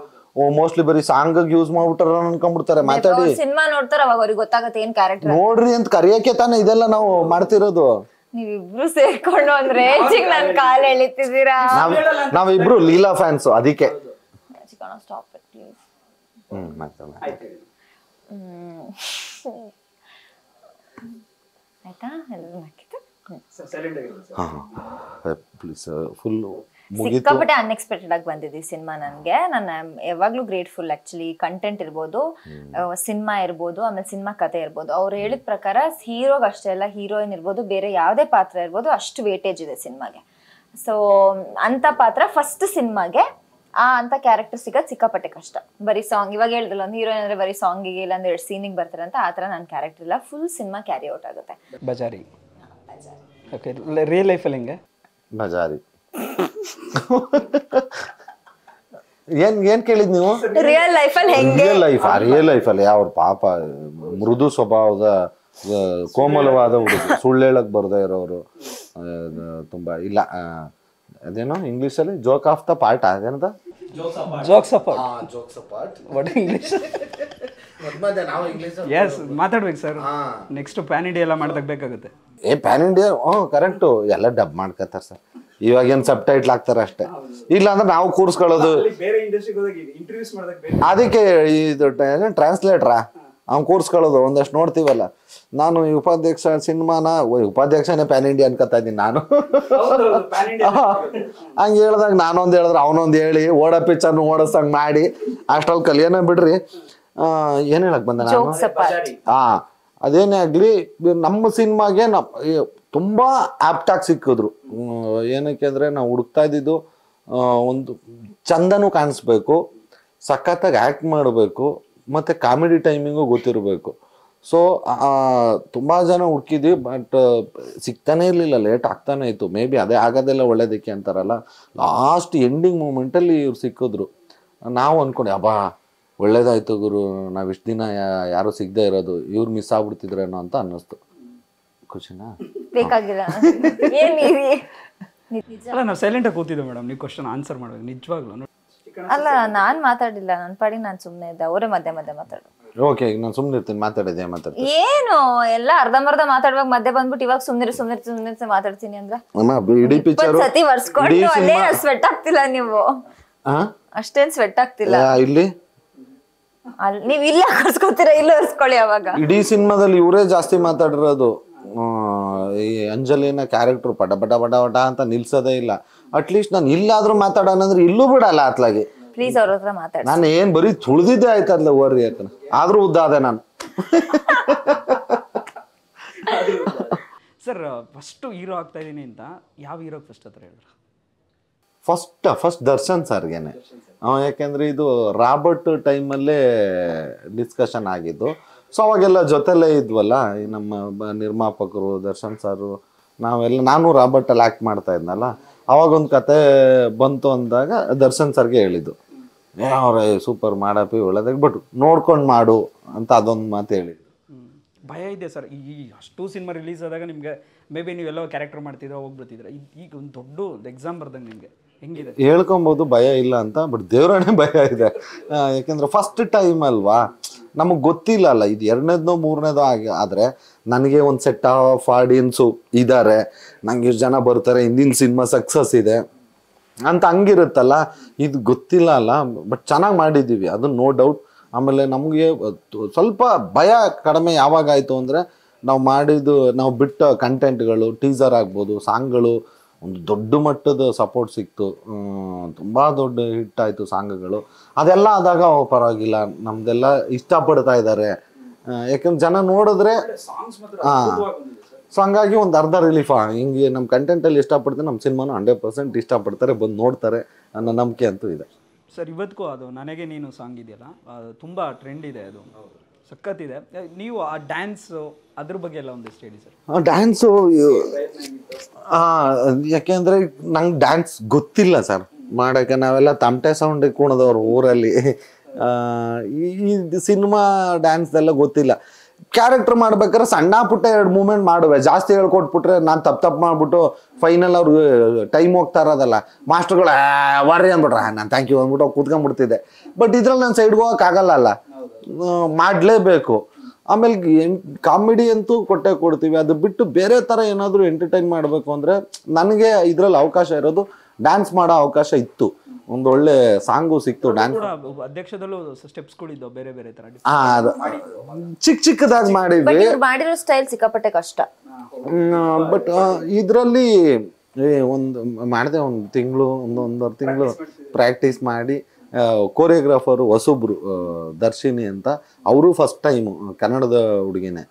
ಮೋಸ್ಟ್ಲಿ ಬರೀ ಸಾಂಗ್ ಯೂಸ್ ಮಾಡ್ಬಿಟ್ಟಾರ ಅನ್ಕೊಂಡ್ಬಿಡ್ತಾರೆ. ಮಾತಾಡಿ ಸಿನಿಮಾ ನೋಡ್ತಾರ, ಅವಾಗ ಅವ್ರಿಗೆ ಗೊತ್ತಾಗತ್ತೆ ಏನ್ ಕ್ಯಾರೆಕ್ಟರ್ ನೋಡ್ರಿ ಅಂತ ಕರಿಯಕ್ಕೆ ತಾನೇ ಇದೆಲ್ಲ ನಾವು ಮಾಡ್ತಿರೋದು. ನೀವಿಬ್ರು ಸೇರ್ಕೊಂಡು ಒಂದ್ ರೇಂಜಿಗೆ ನನ್ ಕಾಲ್ ಎಳಿತಿದ್ದೀರಾ. ನಾವಿಬ್ರು ಲೀಲಾ ಫ್ಯಾನ್ಸ್, ಅದಕ್ಕೆ. Stop it please. ಆಯ್ತಾ? ಪ್ಲೀಸ್ ಫುಲ್ ಸಿಕ್ಕಾಪಟ್ಟೆ ಅನ್ಎಕ್ಸ್ಪೆಕ್ಟೆಡ್ ಆಗಿ ಬಂದಿದೆ ಈ ಸಿನಿಮಾ ನನ್ಗೆ. ನಾನು ಯಾವಾಗ್ಲೂ ಗ್ರೇಟ್ಫುಲ್. ಆಕ್ಚುಲಿ ಕಂಟೆಂಟ್ ಇರ್ಬೋದು, ಸಿನಿಮಾ ಇರ್ಬೋದು, ಆಮೇಲೆ ಸಿನಿಮಾ ಕತೆ ಇರ್ಬೋದು, ಅವ್ರು ಹೇಳಿದ ಪ್ರಕಾರ ಹೀರೋಗ್ ಅಷ್ಟೇ ಅಲ್ಲ, ಹೀರೋಯಿನ್ ಇರ್ಬೋದು, ಬೇರೆ ಯಾವುದೇ ಪಾತ್ರ ಇರ್ಬೋದು, ಅಷ್ಟು ವೇಟೇಜ್ ಇದೆ ಸಿನಿಮಾಗೆ. ಸೊ ಅಂತ ಪಾತ್ರ ಫಸ್ಟ್ ಸಿನಿಮಾಗೆ ಅಂತ ಕ್ಯಾರೆಕ್ಟರ್ ಸಿಗೋದು ಸಿಕ್ಕಾಪಟ್ಟೆ ಕಷ್ಟ. ಬರೀ ಸಾಂಗ್, ಇವಾಗ ಹೇಳಿದ್ರಲ್ಲ ಒಂದು ಹೀರೋಯಿನ್ ಅಂದ್ರೆ ಬರೀ ಸಾಂಗಿಗೆ ಇಲ್ಲ ಅಂದ್ರೆ 2 ಸೀನಿಗೆ ಬರ್ತಾರೆ ಅಂತ, ಆ ಥರ ನನ್ನ ಕ್ಯಾರೆಕ್ಟರ್ ಇಲ್ಲ. ಫುಲ್ ಸಿನಿಮಾ ಕ್ಯಾರಿ ಔಟ್ ಆಗುತ್ತೆ. ಬಜಾರಿ. ಓಕೆ, ರಿಯಲ್ ಲೈಫಲ್ಲಿ ಹೆಂಗೆ? ಬಜಾರಿ ಏನ್ ಕೇಳಿದ್ ನೀವು? ರಿಯಲ್ ಲೈಫಲ್ಲಿ ಹೆಂಗೆ? ರಿಯಲ್ ಲೈಫಲ್ಲಿ ಅವ್ರ ಪಾಪ ಮೃದು ಸ್ವಭಾವದ ಕೋಮಲವಾದ ಹುಡುಗ, ಸುಳ್ಳು ಹೇಳಕ್ ಬರ್ದೇ ಇರೋರು, ತುಂಬಾ ಇಲ್ಲ. ಅದೇನೋ ಇಂಗ್ಲಿಷ್ ಅಲ್ಲಿ ಜೋಕ್ ಆಫ್ ದ ಪಾರ್ಟ್, ಅದೇನದ jokes apart. What English? Yes, ಮಾತಾಡ್ಬೇಕು ಸರ್. ನೆಕ್ಸ್ಟ್ ಪ್ಯಾನ್ ಇಂಡಿಯಾ ಎಲ್ಲ ಮಾಡ್ದಾಗ ಬೇಕಾಗುತ್ತೆ. ಪ್ಯಾನ್ ಇಂಡಿಯಾ ಕರೆಕ್ಟು, ಎಲ್ಲ ಡಬ್ ಮಾಡ್ಕತ್ತಾರ ಸರ್. ಇವಾಗ ಏನ್ ಸಬ್ ಟೈಟ್ಲ್ ಹಾಕ್ತಾರ ಅಷ್ಟೇ, ಇಲ್ಲ ಅಂದ್ರೆ ನಾವು ಕೂರ್ಸ್ಕೊಳ್ಳೋದು. ಅದಕ್ಕೆ ಇದು ಟ್ರಾನ್ಸ್ಲೇಟ್ರಾ ಅವ್ನು ಕೂರ್ಸ್ಕೊಳ್ಳೋದು ಒಂದಷ್ಟು ನೋಡ್ತೀವಲ್ಲ. ನಾನು ಈ ಉಪಾಧ್ಯಕ್ಷ ಸಿನಿಮಾನ ಉಪಾಧ್ಯಕ್ಷನೇ ಪ್ಯಾನ್ ಇಂಡಿಯಾ ಅನ್ಕೋತಾ ಇದ್ದೀನಿ ನಾನು. ಹಂಗೆ ಹೇಳ್ದಾಗ ನಾನೊಂದು ಹೇಳಿದ್ರೆ ಅವನೊಂದು ಹೇಳಿ ಓಡೋ ಪಿಕ್ಚರ್ನ ಓಡಿಸಂಗ್ ಮಾಡಿ ಅಷ್ಟ್ರಲ್ಲಿ ಕಲಿಯೋಣ ಬಿಡ್ರಿ. ಏನ್ ಹೇಳಕ್ ಬಂದ ನಾನು? ಅದೇನೇ ಆಗ್ಲಿ, ನಮ್ಮ ಸಿನಿಮಾಗೆ ತುಂಬಾ ಆಪ್ಟಾಗಿ ಸಿಕ್ಕಿದ್ರು. ಏನಕ್ಕೆ ಅಂದ್ರೆ ನಾವು ಹುಡುಕ್ತಾ ಇದ್ದಿದ್ದು ಒಂದು ಚಂದನೂ ಕಾಣಿಸ್ಬೇಕು, ಸಖತ್ತಾಗಿ ಆ್ಯಕ್ಟ್ ಮಾಡಬೇಕು, ಮತ್ತು ಕಾಮಿಡಿ ಟೈಮಿಂಗು ಗೊತ್ತಿರಬೇಕು. ಸೊ ತುಂಬ ಜನ ಹುಡುಕಿದ್ವಿ, ಬಟ್ ಸಿಗ್ತಾನೆ ಇರಲಿಲ್ಲ, ಲೇಟ್ ಆಗ್ತಾನೆ ಇತ್ತು. ಮೇ ಬಿ ಅದೇ ಆಗೋದೆಲ್ಲ ಒಳ್ಳೇದಕ್ಕೆ ಅಂತಾರಲ್ಲ, ಲಾಸ್ಟ್ ಎಂಡಿಂಗ್ ಮೂಮೆಂಟಲ್ಲಿ ಇವ್ರು ಸಿಕ್ಕಿದ್ರು. ನಾವು ಅಂದ್ಕೊಂಡೆ ಅಬ್ಬಾ ಒಳ್ಳೇದಾಯ್ತು ಗುರು, ನಾವು ಇಷ್ಟು ದಿನ ಯಾರು ಸಿಗದೆ ಇರೋದು, ಇವ್ರು ಮಿಸ್ ಆಗ್ಬಿಡ್ತಿದ್ರೇನೋ ಅಂತ ಅನ್ನಿಸ್ತು. ಖುಷಿನಾ? ಬೇಕಾಗಿಲ್ಲ. ಅಲ್ಲ, ನಾವು ಸೈಲೆಂಟಾಗಿ ಕೂತಿದ್ದೆ ಮೇಡಮ್, ನೀವು ಕ್ವಶನ್ ಆನ್ಸರ್ ಮಾಡ್ಬೇಕು ನಿಜವಾಗ್ಲೂ. ಅಲ್ಲ, ನಾನ್ ಮಾತಾಡಿಲ್ಲ, ನನ್ನ ಪಾಡಿ ನಾನು ಸುಮ್ಮನೆ ಇದ್ದೆ, ಅವರೇ ಮಧ್ಯೆ ಮಾತಾಡೋದು. ಓಕೆ, ಈಗ ನಾನು ಸುಮ್ಮನೆ ಇರ್ತೀನಿ, ಮಾತಾಡಿದ್ದೆ ಮಾತಾಡ್ತೀನಿ. ಏನು ಎಲ್ಲ ಅರ್ಧಂಬರ್ಧ ಮಾತಾಡುವಾಗ ಮಧ್ಯೆ ಬಂದ್ಬಿಟ್ಟು ಇವಾಗ ಸುಮ್ಮನೆ ಮಾತಾಡ್ತೀನಿ ಅಂದ್ರೆ ಇಡೀ ಪಿಕ್ಚರ್ ಸತಿ ವರ್ಸ್ಕೊಂಡು ಅಲ್ಲೇ ಸ್ವೆಟ್ ಆಗ್ತಿಲ್ಲ ನೀವು? ಅಷ್ಟೇನ್ ಸ್ವೆಟ್ ಆಗ್ತಿಲ್ಲ ಇಲ್ಲಿ. ನೀವ್ ಇಲ್ಲ ಕರ್ಸ್ಕೊತೀರಾ, ಇಲ್ಲ ಒರ್ಸ್ಕೊಳ್ಳಿ. ಅವಾಗ ಇಡೀ ಸಿನಿಮಾದಲ್ಲಿ ಇವರೇ ಜಾಸ್ತಿ ಮಾತಾಡಿರೋದು. ಈ ಅಂಜಲಿನ ಕ್ಯಾರೆಕ್ಟರ್ ಪಟ ಪಟ ಪಟ ಪಟ ಅಂತ ನಿಲ್ಸೋದೇ ಇಲ್ಲ. ಅಟ್ಲೀಸ್ಟ್ ನಾನು ಇಲ್ಲಾದ್ರೂ ಮಾತಾಡೋಣ ಅಂದ್ರೆ ಇಲ್ಲೂ ಬಿಡಲ್ಲ ಅತ್ಲಾಗಿ. ಪ್ಲೀಸ್ ಅವ್ರ ಹತ್ರ ಮಾತಾಡಿ. ನಾನು ಏನ್ ಬರೀ ತುಳಿದಿದ್ದೆ ಆಯ್ತಲ್ಲ ಓರಿ ಯಾಕಂದ್ರೆ, ಆದ್ರೂ ಉದ್ದಾದೆ ನಾನು. ಸರ್, ಫಸ್ಟ್ ಹೀರೋ ಆಗ್ತಾ ಇದೀನಿ ಅಂತ ಯಾವ ಹೀರೋ ಫಸ್ಟ್ ಹತ್ರ ಹೇಳಿದ್ರು? ಫಸ್ಟ್ ದರ್ಶನ್ ಸರ್ಗೇನೆ. ಯಾಕೆಂದ್ರೆ ಇದು ರಾಬರ್ಟ್ ಟೈಮಲ್ಲೇ ಡಿಸ್ಕಷನ್ ಆಗಿದ್ದು. ಸೊ ಅವಾಗೆಲ್ಲ ಜೊತೆಲೇ ಇದ್ವಲ್ಲ, ಈ ನಮ್ಮ ನಿರ್ಮಾಪಕರು ದರ್ಶನ್ ಸಾರು, ನಾನು ರಾಬರ್ಟಲ್ಲಿ ಆ್ಯಕ್ಟ್ ಮಾಡ್ತಾ ಇದ್ನಲ್ಲ, ಅವಾಗೊಂದು ಕತೆ ಬಂತು ಅಂದಾಗ ದರ್ಶನ್ ಸರ್ಗೆ ಹೇಳಿದ್ದು, ಅವರೇ ಸೂಪರ್ ಮಾಡಪ್ಪಿ ಒಳ್ಳೆದಾಗ, ಬಟ್ ನೋಡ್ಕೊಂಡು ಮಾಡು ಅಂತ ಅದೊಂದು ಮಾತು ಹೇಳಿದ್ರು. ಭಯ ಇದೆ ಸರ್, ಈ ಅಷ್ಟು ಸಿನಿಮಾ ರಿಲೀಸ್ ಆದಾಗ ನಿಮಗೆ ಮೇ ಬಿ ನೀವೆಲ್ಲೋ ಕ್ಯಾರೆಕ್ಟರ್ ಮಾಡ್ತಿದ್ರೆ ಹೋಗ್ಬಿಡ್ತಿದ್ರೆ, ಈಗ ಒಂದು ದೊಡ್ಡ ಎಕ್ಸಾಮ್ ಬರ್ದಂಗೆ ನಿಮಗೆ ಹೆಂಗಿದೆ? ಹೇಳ್ಕೊಬೋದು ಭಯ ಇಲ್ಲ ಅಂತ, ಬಟ್ ದೇವರೇ ಭಯ ಇದೆ. ಯಾಕೆಂದ್ರೆ ಫಸ್ಟ್ ಟೈಮ್ ಅಲ್ವಾ, ನಮಗೆ ಗೊತ್ತಿಲ್ಲ ಅಲ್ಲ, ಇದು ಎರಡನೇದೋ ಮೂರನೇದೋ ಆದರೆ ನನಗೆ ಒಂದು ಸೆಟ್ ಆಫ್ ಆಡಿಯನ್ಸು ಇದ್ದಾರೆ, ನಂಗೆ ಇಷ್ಟು ಜನ ಬರ್ತಾರೆ, ಹಿಂದಿನ ಸಿನಿಮಾ ಸಕ್ಸಸ್ ಇದೆ ಅಂತ ಹಂಗಿರುತ್ತಲ್ಲ, ಇದು ಗೊತ್ತಿಲ್ಲ ಅಲ್ಲ. ಬಟ್ ಚೆನ್ನಾಗಿ ಮಾಡಿದ್ದೀವಿ, ಅದು ನೋ ಡೌಟ್. ಆಮೇಲೆ ನಮಗೆ ಸ್ವಲ್ಪ ಭಯ ಕಡಿಮೆ ಯಾವಾಗ ಆಯಿತು ಅಂದರೆ, ನಾವು ಬಿಟ್ಟ ಕಂಟೆಂಟ್ಗಳು, ಟೀಸರ್ ಆಗ್ಬೋದು, ಸಾಂಗ್ಗಳು ಒಂದು ದೊಡ್ಡ ಮಟ್ಟದ ಸಪೋರ್ಟ್ ಸಿಕ್ತು, ತುಂಬ ದೊಡ್ಡ ಹಿಟ್ ಆಯಿತು ಸಾಂಗ್ಗಳು. ಅದೆಲ್ಲ ಆದಾಗ ಪರವಾಗಿಲ್ಲ, ನಮ್ದೆಲ್ಲ ಇಷ್ಟಪಡ್ತಾ ಇದ್ದಾರೆ, ಯಾಕಂದ್ರೆ ಜನ ನೋಡಿದ್ರೆ. ಸೊ ಹಂಗಾಗಿ ಒಂದು ಅರ್ಧ ರಿಲೀಫ್. ಹಿಂಗೆ ನಮ್ಮ ಕಂಟೆಂಟಲ್ಲಿ ಇಷ್ಟಪಡ್ತಾರೆ, ನಮ್ಮ ಸಿನಿಮಾನು 100% ಇಷ್ಟಪಡ್ತಾರೆ, ಬಂದು ನೋಡ್ತಾರೆ ಅನ್ನೋ ನಂಬಿಕೆ ಅಂತೂ ಇದೆ ಸರ್. ಇವತ್ತಿಗೂ ಅದು ನನಗೆ ನೀನು ಸಾಂಗ್ ಇದೆಯಲ್ಲ, ತುಂಬ ಟ್ರೆಂಡ್ ಇದೆ, ಅದು ಸಖತ್ತಿದೆ. ನೀವು ಆ ಡ್ಯಾನ್ಸು ಅದ್ರ ಬಗ್ಗೆ ಎಲ್ಲ ಒಂದಿಷ್ಟು ಹೇಳಿ ಸರ್. ಡ್ಯಾನ್ಸು ಯಾಕೆಂದರೆ ನಂಗೆ ಡ್ಯಾನ್ಸ್ ಗೊತ್ತಿಲ್ಲ ಸರ್ ಮಾಡೋಕ್ಕೆ. ನಾವೆಲ್ಲ ತಮಟೆ ಸೌಂಡಿಗೆ ಕುಣಿದವ್ರು ಊರಲ್ಲಿ. ಈ ಸಿನಿಮಾ ಡ್ಯಾನ್ಸ್ದೆಲ್ಲ ಗೊತ್ತಿಲ್ಲ. ಕ್ಯಾರೆಕ್ಟರ್ ಮಾಡ್ಬೇಕಾದ್ರೆ ಸಣ್ಣ ಪುಟ್ಟ 2 ಮೂಮೆಂಟ್ ಮಾಡುವೆ, ಜಾಸ್ತಿ ಹೇಳ್ಕೊಟ್ಬಿಟ್ರೆ ನಾನು ತಪ್ಪು ಮಾಡ್ಬಿಟ್ಟು ಫೈನಲ್ ಅವ್ರಿಗೆ ಟೈಮ್ ಹೋಗ್ತಾ ಇರೋದಲ್ಲ, ಮಾಸ್ಟರ್ಗಳು ವರ್ರಿ ಅಂದ್ಬಿಟ್ರೆ ನಾನು ಥ್ಯಾಂಕ್ ಯು ಅಂದ್ಬಿಟ್ಟು ಕೂತ್ಕೊಂಡ್ಬಿಡ್ತಿದ್ದೆ. ಬಟ್ ಇದ್ರಲ್ಲಿ ನಾನು ಸೈಡ್ಗೆ ಹೋಗೋಕ್ಕಾಗಲ್ಲ ಅಲ್ಲ, ಮಾಡಲೇಬೇಕು. ಆಮೇಲೆ ಕಾಮಿಡಿ ಅಂತೂ ಕೊಡ್ತೀವಿ, ಅದು ಬಿಟ್ಟು ಬೇರೆ ಥರ ಏನಾದರೂ ಎಂಟರ್ಟೈನ್ ಮಾಡಬೇಕು ಅಂದರೆ ನನಗೆ ಇದರಲ್ಲಿ ಅವಕಾಶ ಇರೋದು ಡ್ಯಾನ್ಸ್ ಮಾಡೋ ಅವಕಾಶ ಇತ್ತು. ಒಂದು ಒಳ್ಳೆ ಸಾಂಗು ಸಿಕ್ತು. ಡ್ಯಾನ್ಸ್ ಅಧ್ಯಕ್ಷದಲ್ಲೂ ಸ್ಟೆಪ್ಸ್ಗಳಿದ್ದವು ಬೇರೆ ಬೇರೆ ಥರ, ಚಿಕ್ಕದಾಗಿ ಮಾಡಿದ್ವಿ. ಮಾಡಿರೋ ಸ್ಟೈಲ್ ಸಿಕ್ಕಾಪಟ್ಟೆ ಕಷ್ಟ. ಬಟ್ ಇದರಲ್ಲಿ ಮಾಡಿದೆ, ಒಂದು ತಿಂಗಳು, ಒಂದೂವರೆ ತಿಂಗಳು ಪ್ರಾಕ್ಟೀಸ್ ಮಾಡಿ. ಕೋರಿಯೋಗ್ರಾಫರು ಹೊಸೊಬ್ರು ದರ್ಶಿನಿ ಅಂತ, ಅವರು ಫಸ್ಟ್ ಟೈಮು, ಕನ್ನಡದ ಹುಡುಗಿನೇ.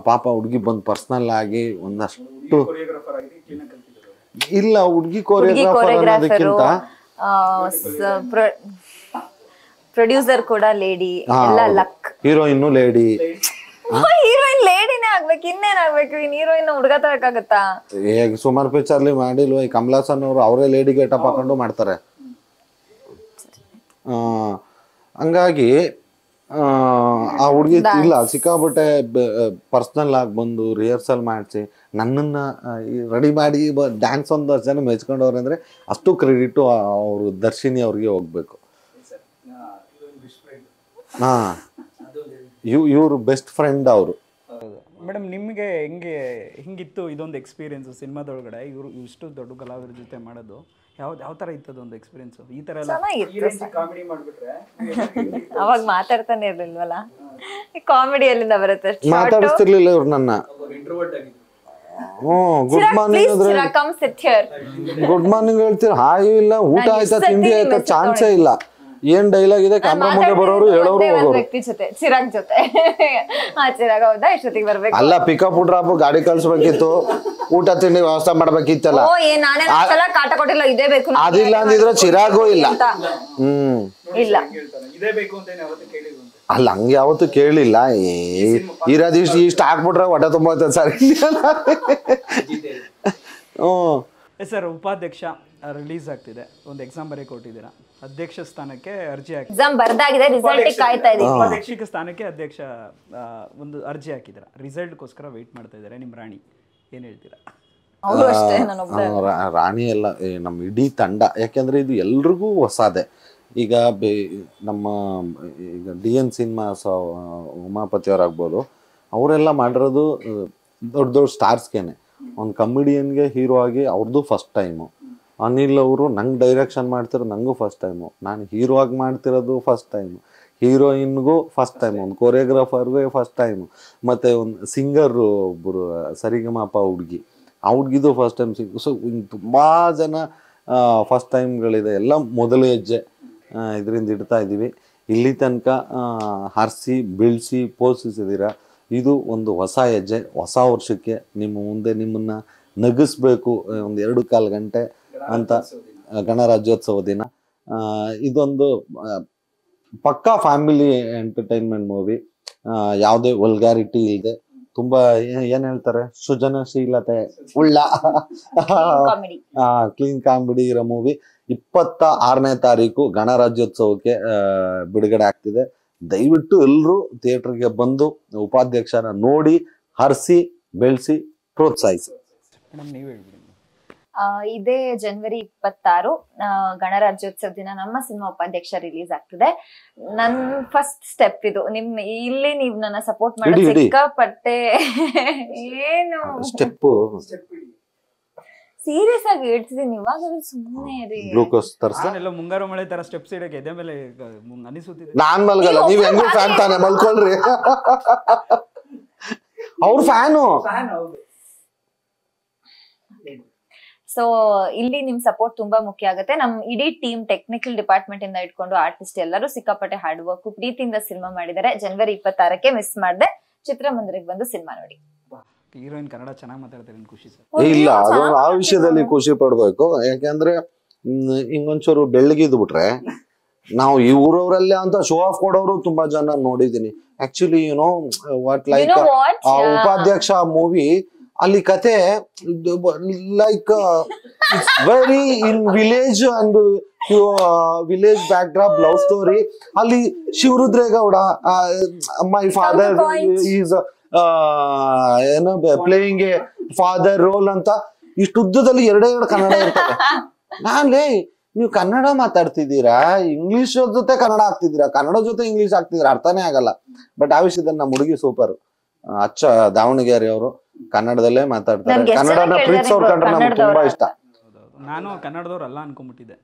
ಪಾಪ ಹುಡುಗಿ ಬಂದು ಪರ್ಸ್ನಲ್ ಆಗಿ ಒಂದಷ್ಟು ಇಲ್ಲ, ಹುಡುಗಿ ಕೋರಿಯೋಗ್ರಾಫರ್ ಅನ್ನೋದಕ್ಕಿಂತ ಪ್ರೊಡ್ಯೂಸರ್ ಕೂಡ ಲೇಡಿ, ಎಲ್ಲ ಲಕ್. Heroine lady. ಹೀರೋಯಿನ್ ಲೇಡಿನೇ ಆಗ್ಬೇಕು, ಇನ್ನೇನ್ ಆಗ್ಬೇಕು? ಇನ್ ಹೀರೋಯಿನ್ ಹುಡುಗ ತರಕಾಗತ್ತಾ? ಈಗ ಸುಮಾರು ಪಿಕ್ಚರ್ಲಿ ಮಾಡಿಲ್ವ, ಈ ಕಮಲಾಸನ್ ಅವರು ಅವರೇ ಲೇಡಿ ಗೆಟಪ್ ಹಾಕೊಂಡು ಮಾಡ್ತಾರೆ. ಹಂಗಾಗಿ ಆ ಹುಡುಗಿ ಇಲ್ಲ, ಸಿಕ್ಕಾಪಟ್ಟೆ ಪರ್ಸ್ನಲ್ ಆಗಿ ಬಂದು ರಿಹರ್ಸಲ್ ಮಾಡಿಸಿ ನನ್ನನ್ನು ರೆಡಿ ಮಾಡಿ ಡ್ಯಾನ್ಸ್ ಒಂದಷ್ಟು ಜನ ಮೆಚ್ಕೊಂಡವ್ರೆ ಅಂದರೆ ಅಷ್ಟು ಕ್ರೆಡಿಟು ಅವರು ದರ್ಶಿನಿ ಅವ್ರಿಗೆ ಹೋಗ್ಬೇಕು. ಹಾಂ, ಇವರು ಬೆಸ್ಟ್ ಫ್ರೆಂಡ್ ಅವರು. ಮೇಡಮ್ ನಿಮಗೆ ಹಿಂಗಿತ್ತು ಇದೊಂದು ಎಕ್ಸ್ಪೀರಿಯನ್ಸು ಸಿನಿಮಾದೊಳಗಡೆ? ಇಷ್ಟು ದೊಡ್ಡ ಕಲಾವಿದರ ಜೊತೆ ಮಾಡೋದು ಯಾವ ಥರ ಇತ್ತದ ಒಂದು ಎಕ್ಸ್ಪೀರಿಯನ್ಸು? ಈ ಥರ ಎಲ್ಲ ಕಾಮಿಡಿ ಮಾಡ್ಬಿಟ್ರೆ ಅವಾಗ ಮಾತಾಡ್ತಾನೆ ಇರ್ಲಿಲ್ವಲ್ಲ, ಕಾಮಿಡಿಯಲ್ಲಿಂದ ಬರುತ್ತೆ. ಮಾತಾಡಿಸ್ತಿರ್ಲಿಲ್ಲ ಇವ್ರು ನನ್ನ. ಗುಡ್ ಮಾರ್ನಿಂಗ್ ಗುಡ್ ಮಾರ್ನಿಂಗ್ ಹೇಳ್ತೀರ, ಹಾಯ್ ಇಲ್ಲ, ಊಟ ಆಯ್ತಾ, ತಿಂಡಿ ಆಯ್ತಾ, ಚಾನ್ಸೇ ಇಲ್ಲ. ಏನ್ ಡೈಲಾಗ್ ಇದೆ, ಕ್ಯಾಮ್ರಾ ಮುಂದೆ ಬರೋರು ಹೇಳೋರು ಹೋಗೋರು. ಚಿರಾಗ್ ಜೊತೆ ಚಿರಾಗ್ ಹೌದಾ, ಎಷ್ಟೊತ್ತಿಗೆ ಬರ್ಬೇಕು? ಅಲ್ಲ, ಪಿಕಪ್ ಡ್ರಾಪ್ ಗಾಡಿ ಕಳ್ಸ್ಬೇಕಿತ್ತು, ಊಟ ತಿಂಡಿ ವ್ಯವಸ್ಥೆ ಮಾಡ್ಬೇಕಿತ್ತಲ್ಲ. ಕಾಟ ಕೊಟ್ಟಿಲ್ಲ, ಇದೇ ಬೇಕು ಅದಿಲ್ಲ ಅಂದಿದ್ರೆ ಚಿರಾಗೂ ಇಲ್ಲ. ಇಲ್ಲ ಇದೇ ಬೇಕು ಅಂತ ಕೇಳಿದ್ರು. ಅಲ್ಲ, ಹಂಗೆ ಯಾವತ್ತು ಕೇಳಿಲ್ಲ. ಇರೋದು ಇಷ್ಟ ಹಾಕ್ಬಿಟ್ರೆ ಹೊಟ್ಟೆ ತುಂಬ ಸರ್. ಸರ್, ಉಪಾಧ್ಯಕ್ಷ ರಿಲೀಸ್ ಆಗ್ತಿದೆ, ಒಂದು ಎಕ್ಸಾಮ್ ಬರೀ ಕೊಟ್ಟಿದ್ದೀರಾ, ಅಧ್ಯಕ್ಷ ಸ್ಥಾನಕ್ಕೆ ಅರ್ಜಿ ಹಾಕಿ ಎಕ್ಸಾಮ್ ಬರ್ದಾಗಿದೆ, ರಿಸಲ್ಟ್ ಕಾಯ್ತಾ ಇದ್ದೀವಿ. ಉಪಾಧ್ಯಕ್ಷ ಸ್ಥಾನಕ್ಕೆ ಅಧ್ಯಕ್ಷ ಒಂದು ಅರ್ಜಿ ಹಾಕಿದ್ದೀರಾ, ರಿಸಲ್ಟ್ಗೋಸ್ಕರ ವೆಯ್ಟ್ ಮಾಡ್ತಾ ಇದ್ದಾರೆ ನಿಮ್ಮ ರಾಣಿ, ಏನ್ ಹೇಳ್ತೀರಾ? ರಾಣಿ ಎಲ್ಲ ನಮ್ಮ ಇಡೀ ತಂಡ, ಯಾಕೆಂದ್ರೆ ಇದು ಎಲ್ರಿಗೂ ಹೊಸದೆ. ಈಗ ನಮ್ಮ ಈಗ DN ಸಿನಿಮಾಸ್ ಉಮಾಪತಿ ಅವರಾಗ್ಬೋದು, ಅವರೆಲ್ಲ ಮಾಡಿರೋದು ದೊಡ್ಡ ದೊಡ್ಡ ಸ್ಟಾರ್ಸ್ಗೇನೆ. ಒಂದು ಕಮಿಡಿಯನ್ಗೆ ಹೀರೋ ಆಗಿ ಅವ್ರದ್ದು ಫಸ್ಟ್ ಟೈಮು. ಅನಿಲ್ ಅವರು ನಂಗೆ ಡೈರೆಕ್ಷನ್ ಮಾಡ್ತಿರೋದು ನನಗೂ ಫಸ್ಟ್ ಟೈಮು. ನಾನು ಹೀರೋ ಆಗಿ ಮಾಡ್ತಿರೋದು ಫಸ್ಟ್ ಟೈಮು. ಹೀರೋಯಿನ್ಗೂ ಫಸ್ಟ್ ಟೈಮು, ಒಂದು ಕೊರಿಯೋಗ್ರಾಫರ್ಗೂ ಫಸ್ಟ್ ಟೈಮು, ಮತ್ತು ಒಂದು ಸಿಂಗರು ಒಬ್ಬರು ಸರಿಗಮಪ ಹುಡುಗಿ, ಆ ಹುಡುಗಿದು ಫಸ್ಟ್ ಟೈಮ್ ಸೊ ತುಂಬ ಜನ ಫಸ್ಟ್ ಟೈಮ್ಗಳಿದೆ. ಎಲ್ಲ ಮೊದಲ ಹೆಜ್ಜೆ ಇದರಿಂದ ಇಡ್ತಾ ಇದ್ದೀವಿ. ಇಲ್ಲಿ ತನಕ ಹರಿಸಿ ಬೆಳೆಸಿ ಪೋಷಿಸಿದ್ದೀರಾ. ಇದು ಒಂದು ಹೊಸ ಹೆಜ್ಜೆ, ಹೊಸ ವರ್ಷಕ್ಕೆ ನಿಮ್ಮ ಮುಂದೆ ನಿಮ್ಮನ್ನು ನಗಿಸ್ಬೇಕು ಒಂದು 2-4 ಗಂಟೆ ಅಂತ. ಗಣರಾಜ್ಯೋತ್ಸವ ದಿನ ಇದೊಂದು ಪಕ್ಕಾ ಫ್ಯಾಮಿಲಿ ಎಂಟರ್ಟೈನ್ಮೆಂಟ್ ಮೂವಿ, ಯಾವುದೇ ವಲ್ಗ್ಯಾರಿಟಿ ಇಲ್ಲದೆ ತುಂಬಾ ಏನ್ ಹೇಳ್ತಾರೆ, ಸೃಜನಶೀಲತೆ ಉಳ್ಳ ಕಾಮಿಡಿ. ಕ್ಲೀನ್ ಕಾಮಿಡಿ ಇರೋ ಮೂವಿ 26ನೇ ತಾರೀಕು ಗಣರಾಜ್ಯೋತ್ಸವಕ್ಕೆ ಬಿಡುಗಡೆ ಆಗ್ತಿದೆ. ದಯವಿಟ್ಟು ಎಲ್ಲರೂ ಥಿಯೇಟರ್ಗೆ ಬಂದು ಉಪಾಧ್ಯಕ್ಷನ ನೋಡಿ ಹರಿಸಿ ಬೆಳೆಸಿ ಪ್ರೋತ್ಸಾಹಿಸಿ. ಮೇಡಮ್ ನೀವು ಹೇಳ್ಬಿಡಿ. ಇದೇ ಜನವರಿ 26 ಗಣರಾಜ್ಯೋತ್ಸವ ದಿನ ನಮ್ಮ ಸಿನಿಮಾ ಉಪಾಧ್ಯಕ್ಷ ರಿಲೀಸ್ ಆಗ್ತಿದೆ. ನನ್ ಫಸ್ಟ್ ಸ್ಟೆಪ್ ಇದು. ಇಲ್ಲಿ ನೀವ್ ನನ್ನ ಸಪೋರ್ಟ್ ಮಾಡಿ ಸಿಕ್ಕಾಪಟ್ಟೆ ಏನು ಸ್ಟೆಪ್ ಸೀರಿಯಸ್ ಆಗಿ ಹೇಳ್ತಿದ್ದೀನಿ. ಇವಾಗ ಸುಮ್ಮನೆ ಗ್ಲೂಕೋಸ್ ತರ್ಸ ನಾನೆಲ್ಲ ಮುಂಗಾರು ಮಳೆ ತರ ಸ್ಟೆಪ್ಸ್ ಇಡಕ್ಕೆ ಎದೆ ಮೇಲೆ ಅನಿಸುತ್ತಿದೆ. ನಾನ್ ಮಲ್ಗಲ್ಲ, ನೀವ್ ಹೆಂಗೂ ಫ್ಯಾನ್ ತಾನೆ, ಮಲ್ಕೊಳ್ರಿ. ಅವ್ರ ಫ್ಯಾನು. ಸೊ ಇಲ್ಲಿ ನಿಮ್ ಸಪೋರ್ಟ್ ತುಂಬಾ ಮುಖ್ಯ ಆಗುತ್ತೆ. ನಮ್ ಇಡೀ ಟೀಮ್ ಟೆಕ್ನಿಕಲ್ ಡಿಪಾರ್ಟ್ಮೆಂಟ್ ಇಂದ ಇಟ್ಕೊಂಡು ಆರ್ಟಿಸ್ಟ್ ಎಲ್ಲರೂ ಸಿಕ್ಕಾಪಟ್ಟೆ ಹಾರ್ಡ್ ವರ್ಕ್ ಪ್ರೀತಿಯಿಂದ ಸಿನಿಮಾ ಮಾಡಿದ್ದಾರೆ. ಜನವರಿ 26ಕ್ಕೆ ಮಿಸ್ ಮಾಡದೆ ಚಿತ್ರಮಂದಿರಕ್ಕೆ ಬಂದು ಸಿನಿಮಾ ನೋಡಿ. ಹೀರೋಯಿನ್ ಕನ್ನಡ ಚೆನ್ನಾಗಿ ಮಾತಾಡ್ತಾರೆ, ಖುಷಿ ಸರ್. ಇಲ್ಲ, ಅದು ಆ ವಿಷಯದಲ್ಲಿ ಖುಷಿ ಪಡ್ಬೇಕು. ಯಾಕಂದ್ರೆ ಹಿಂಗೊಂಚೂರು ಬೆಳ್ಳಗಿದ್ ಬಿಟ್ರೆ ನಾವು ಈ ಊರವರಲ್ಲೇ ಅಂತ ಶೋ ಆಫ್ ಕೊಡೋರು ತುಂಬಾ ಜನ ನೋಡಿದೀನಿ. ಆಕ್ಚುಲಿ ಯುನೋ ವಾಟ್ ಲೈಕ್ ಆ ಉಪಾಧ್ಯಕ್ಷ ಮೂವಿ ಅಲ್ಲಿ ಕತೆ like very in village and village back drop love story. ಅಲ್ಲಿ ಶಿವರುದ್ರೇಗೌಡ ಮೈ ಫಾದರ್ ಈಸ್ ಏನೋ ಪ್ಲೇಯಿಂಗ್ ಎ ಫಾದರ್ ರೋಲ್ ಅಂತ ಇಷ್ಟು ಉದ್ದದಲ್ಲಿ ಎರಡೇ ಕನ್ನಡ ಇರ್ತದೆ. ನಾನೇ ನೀವು ಕನ್ನಡ ಮಾತಾಡ್ತಿದ್ದೀರಾ, ಇಂಗ್ಲಿಷ್ ಜೊತೆ ಕನ್ನಡ ಆಗ್ತಿದ್ದೀರಾ, ಕನ್ನಡ ಜೊತೆ ಇಂಗ್ಲಿಷ್ ಆಗ್ತಿದ್ದೀರಾ, ಅರ್ಥನೇ ಆಗಲ್ಲ. ಬಟ್ ಆ ವಿಷಯದಲ್ಲಿ ನಮ್ಮ ಹುಡುಗಿ ಸೂಪರ್. ಅಚ್ಚ ದಾವಣಗೆರೆ ಅವರು ಕನ್ನಡದಲ್ಲೇ ಮಾತಾಡ್ತಾರೆ. ಕನ್ನಡನ ಪ್ರೀತಿಸೋರ್ ಕಂಡ್ರೆ ನಮ್ಗೆ ತುಂಬಾ ಇಷ್ಟ. ನಾನು ಕನ್ನಡದವ್ರು ಅಲ್ಲ ಅನ್ಕೊಂಡ್ಬಿಟ್ಟಿದ್ದೆ.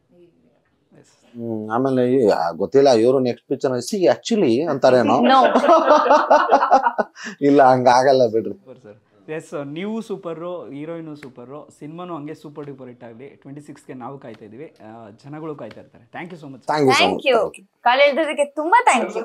ಆಮೇಲೆ ಗೊತ್ತಿಲ್ಲ ಇವರು ನೆಕ್ಸ್ಟ್ ಪಿಕ್ಚರ್ ಆಕ್ಚುಲಿ ಅಂತಾರೇನೋ. ಇಲ್ಲ, ಹಂಗಾಗಲ್ಲ ಬಿಡ್ರಿ ಸರ್. ಎಸ್, ನೀವು ಸೂಪರು, ಹೀರೋಯಿನು ಸೂಪರು, ಸಿನಿಮಾನು ಹಂಗೆ ಸೂಪರ್ ಡೂಪರ್ ಹಿಟ್ ಆಗಲಿ. 26ಗೆ ನಾವು ಕಾಯ್ತಾ ಇದೀವಿ, ಜನಗಳು ಕಾಯ್ತಾ ಇರ್ತಾರೆ. Thank you so much. Thank you. Call ಹೇಳಿದ್ದಕ್ಕೆ ತುಂಬಾ ಥ್ಯಾಂಕ್ ಯು.